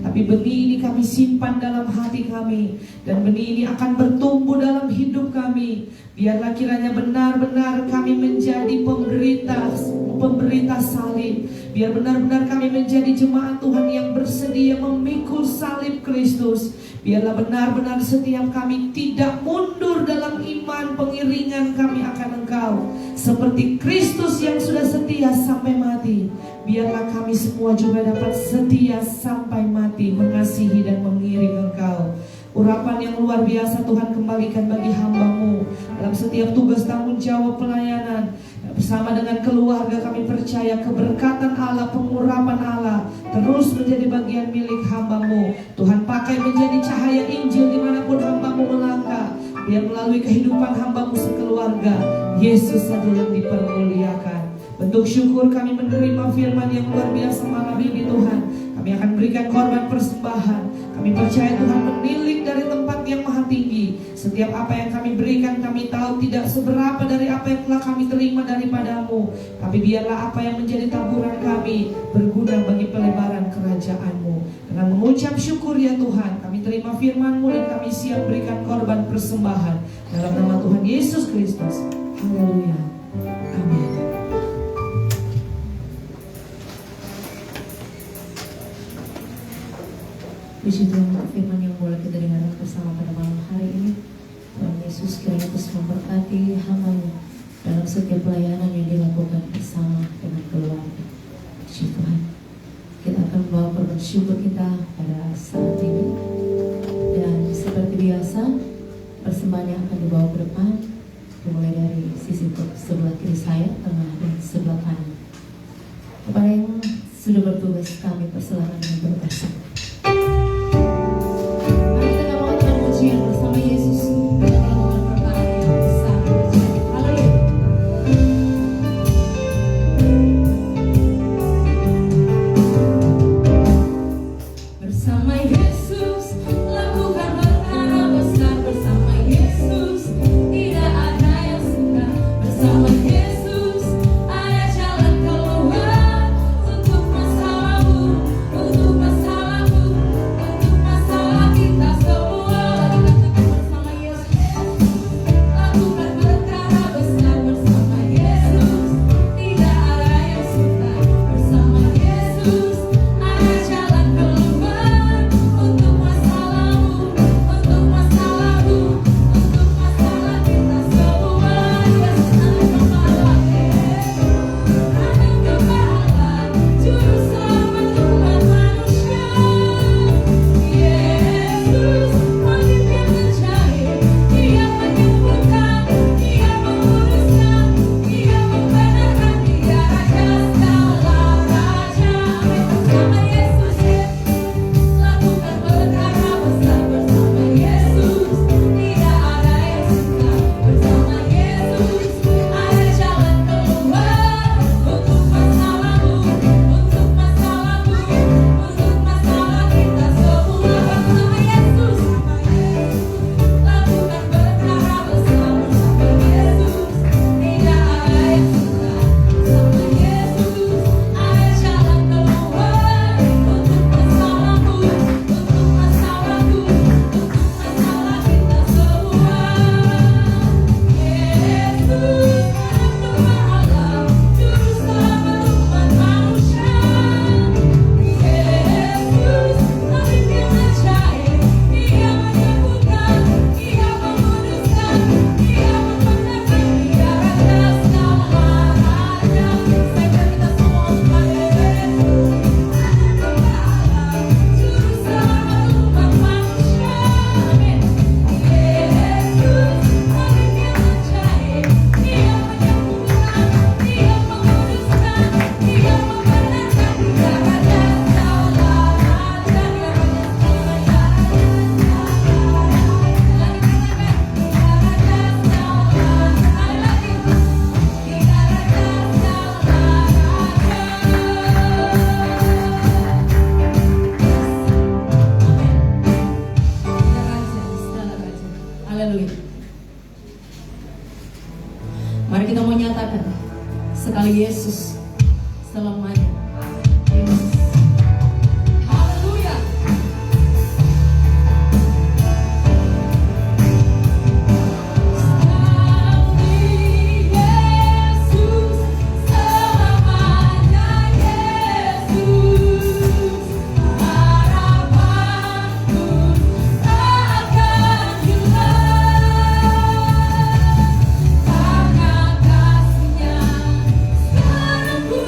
tapi benih ini kami simpan dalam hati kami, dan benih ini akan bertumbuh dalam hidup kami. Biarlah kiranya benar-benar kami menjadi pemberita salib. Biar benar-benar kami menjadi jemaat Tuhan yang bersedia memikul salib Kristus. Biarlah benar-benar setiap kami tidak mundur dalam iman pengiringan kami akan Engkau, seperti Kristus yang sudah setia sampai mati. Biarlah kami semua juga dapat setia sampai mati, mengasihi dan mengiring Engkau. Urapan yang luar biasa Tuhan kembalikan bagi hamba-Mu dalam setiap tugas tanggung jawab pelayanan. Bersama dengan keluarga kami percaya keberkatan Allah, pengurapan Allah terus menjadi bagian milik hamba-Mu. Tuhan pakai menjadi cahaya Injil dimanapun hamba-Mu melangkah. Biar melalui kehidupan hamba-Mu sekeluarga, Yesus saja yang dipermuliakan. Bentuk syukur kami menerima firman yang luar biasa malam ini Tuhan. Kami akan berikan korban persembahan. Kami percaya Tuhan menilik dari tempat yang maha tinggi. Setiap apa yang kami berikan kami tahu tidak seberapa dari apa yang telah kami terima daripada-Mu. Tapi biarlah apa yang menjadi taburan kami berguna bagi pelebaran kerajaan-Mu. Dengan mengucap syukur ya Tuhan, kami terima firman-Mu dan kami siap berikan korban persembahan. Dalam nama Tuhan Yesus Kristus. Haleluya. Amin. Puji Tuhan untuk firman yang boleh kita dengarkan bersama pada malam hari ini. Tuhan Yesus kiranya terus memberkati hamba-Nya dalam setiap pelayanan yang dilakukan bersama dengan keluarga. Puji Tuhan. Kita akan membawa korban syukur kita pada saat ini. Dan seperti biasa, persembahan yang akan dibawa ke depan dimulai dari sisi sebelah kiri saya, tengah dan sebelah kanan. Kepada yang sudah bertugas kami persilakan dengan berkasih. Bersama Yesus melakukan perkara yang besar terjadi. Haleluya. Bersama Yesus lakukan perkara besar. Bersama Yesus tidak ada yang suka. Bersama Yesus ada jalan keluar untuk masalahmu, untuk masalahmu, untuk masalah kita semua. Mari kita mau nyatakan sekali Yesus selamanya. Yesus. Haleluya. Sekali Yesus selamanya. Yesus harapanku takkan hilang. Karena kasih-Nya sekarang ku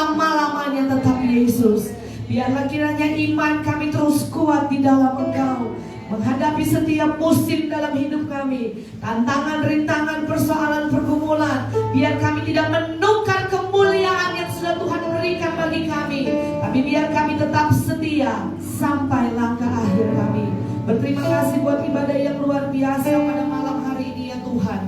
selama-lamanya tetap Yesus. Biarlah kiranya iman kami terus kuat di dalam Engkau, menghadapi setiap musim dalam hidup kami, tantangan, rintangan, persoalan, pergumulan. Biar kami tidak menukar kemuliaan yang sudah Tuhan berikan bagi kami, tapi biar kami tetap setia sampai langkah akhir kami. Berterima kasih buat ibadah yang luar biasa pada malam hari ini ya Tuhan.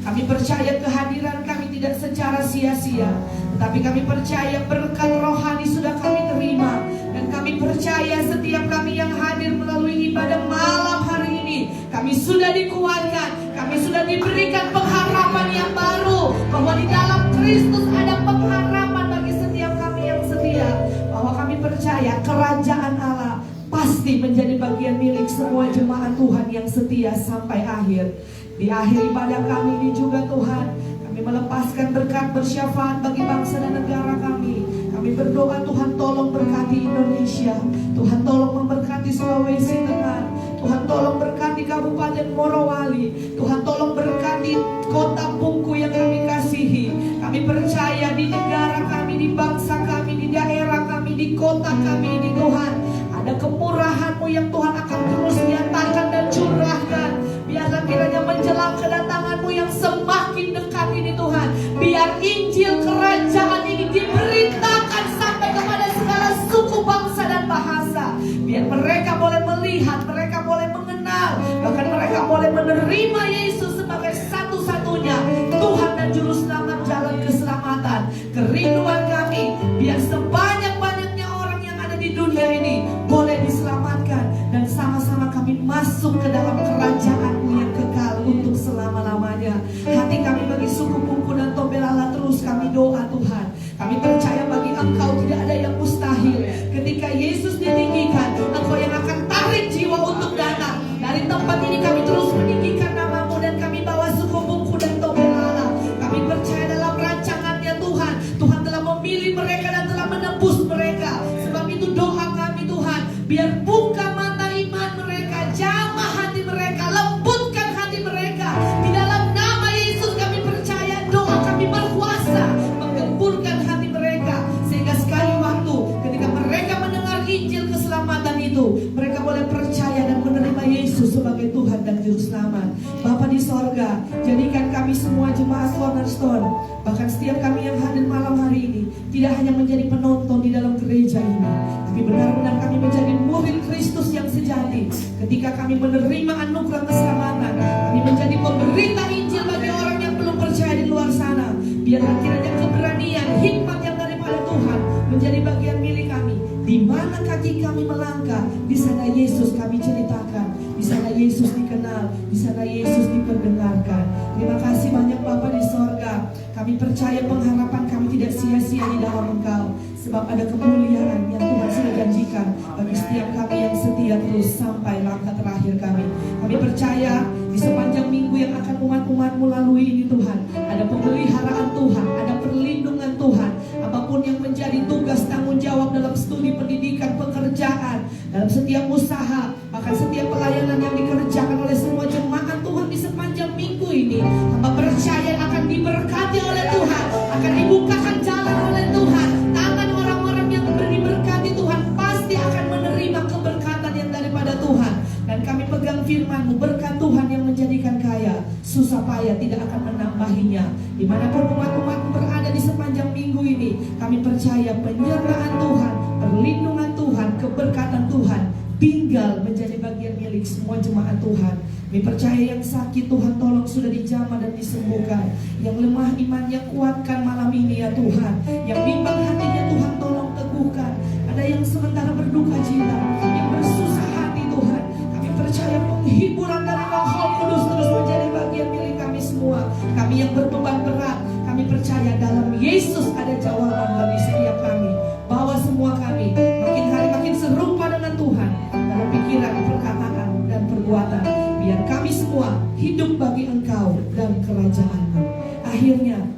Kami percaya kehadiran kami tidak secara sia-sia, tetapi kami percaya berkat rohani sudah kami terima. Dan kami percaya setiap kami yang hadir melalui ibadah malam hari ini, kami sudah dikuatkan, kami sudah diberikan pengharapan yang baru, bahwa di dalam Kristus ada pengharapan bagi setiap kami yang setia. Bahwa kami percaya kerajaan Allah pasti menjadi bagian milik semua jemaat Tuhan yang setia sampai akhir. Di akhir ibadah kami ini juga Tuhan, kami melepaskan berkat bersyafaat bagi bangsa dan negara kami. Kami berdoa Tuhan tolong berkati Indonesia, Tuhan tolong memberkati Sulawesi Tengah, Tuhan tolong berkati Kabupaten Morowali, Tuhan tolong berkati kota Bungku yang kami kasihi. Kami percaya di negara kami, di bangsa kami, di daerah kami, di kota kami ini Tuhan, ada kemurahan-Mu yang Tuhan akan terus nyatakan dan curahkan. Biarlah kiranya menjelang kedatangan-Mu yang semakin dekat ini Tuhan, biar Injil kerajaan ini diberitakan sampai kepada segala suku, bangsa dan bahasa. Biar mereka boleh melihat, mereka boleh mengenal, bahkan mereka boleh menerima Yesus sebagai satu-satunya Tuhan dan Juru Selamat jalan keselamatan. Kerinduan kami, biar sebanyak-banyaknya orang yang ada di dunia ini boleh diselamatkan, dan sama-sama kami masuk ke dalam kerajaan-Mu yang kekal untuk selama-lamanya. Hati kami bagi suku Bungku dan Tombelala terus kami doa Tuhan. Kami percaya bagi Engkau tidak ada yang mustahil. Ketika Yesus ditinggikan, Engkau yang akan tarik jiwa untuk datang. Dari tempat ini kami terus meninggikan nama-Mu, dan kami bawa suku Bungku dan Tombelala. Kami percaya dalam rancangan-Nya Tuhan. Tuhan telah memilih mereka dan telah menebus mereka. Sebab itu doa kami Tuhan, biar buka mata iman mereka, jamah hati mereka, lembutkan hati mereka. Di dalam nama Yesus kami percaya doa kami berkuasa menggemburkan hati mereka, sehingga sekali waktu ketika mereka mendengar Injil keselamatan itu, mereka boleh percaya dan menerima Yesus sebagai Tuhan dan Juru Selamat. Bapa di sorga, jadikan kami semua jemaat Cornerstone, bahkan setiap kami yang hadir malam hari ini, tidak hanya menjadi penonton di dalam gereja ini, tapi benar-benar kami menjadi murid Kristus yang sejati. Ketika kami menerima anugerah keselamatan, kami menjadi pemberita Injil bagi orang yang belum percaya di luar sana. Biarlah kiranya keberanian, hikmat yang daripada Tuhan menjadi bagian milik kami. Di mana kaki kami melangkah, di sana Yesus kami ceritakan, di sana Yesus dikenal, di sana Yesus diperdengarkan. Terima kasih banyak Bapa di sorga. Kami percaya pengharapan kami tidak sia-sia di dalam Engkau, sebab ada kemuliaan yang Tuhan sudah janjikan bagi setiap kami yang setia terus sampai langkah terakhir kami. Kami percaya di sepanjang minggu yang akan umat-umat-Mu lalui ini Tuhan, ada pemeliharaan Tuhan, ada perlindungan Tuhan. Apapun yang menjadi tugas tanggung jawab dalam studi pendidikan, pekerjaan, dalam setiap usaha, bahkan setiap pelayanan yang dikerjakan oleh semua jemaat Tuhan di sepanjang minggu ini, hamba percaya akan diberkati oleh Tuhan, akan dibukakan jalan oleh Tuhan. Tangan orang-orang yang diberkati Tuhan pasti akan menerima keberkatan yang daripada Tuhan. Dan kami pegang firman-Mu, berkat Tuhan yang menjadikan kaya, susah payah tidak akan menambahinya. Dimanapun umat-umat-Mu berada di sepanjang minggu ini, kami percaya penyertaan Tuhan, perlindungan Tuhan, keberkatan Tuhan tinggal menjadi bagian milik semua jemaat Tuhan. Kami percaya yang sakit Tuhan tolong sudah dijamah dan disembuhkan. Yang lemah imannya kuatkan malam ini ya Tuhan. Yang bimbang hatinya Tuhan tolong teguhkan. Ada yang sementara berduka cita, yang bersusah hati Tuhan, kami percaya penghiburan dari Roh Kudus terus menjadi bagian milik kami semua. Kami yang berbeban berat, kami percaya dalam Yesus ada jawaban bagi setiap kami. Bawa semua kami makin hari makin serupa dengan Tuhan dalam pikiran, perkataan, dan perbuatan. Biar kami semua hidup bagi Engkau dan kerajaan-Mu. Akhirnya,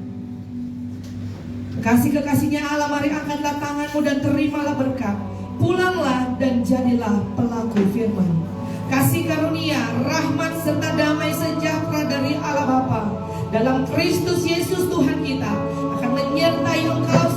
kekasih-kekasihnya Allah, mari angkatlah tangan-Mu dan terimalah berkat. Pulanglah dan jadilah pelaku firman. Kasih karunia, rahmat serta damai sejahtera dari Allah Bapa dalam Kristus Yesus Tuhan kita akan menyertai engkau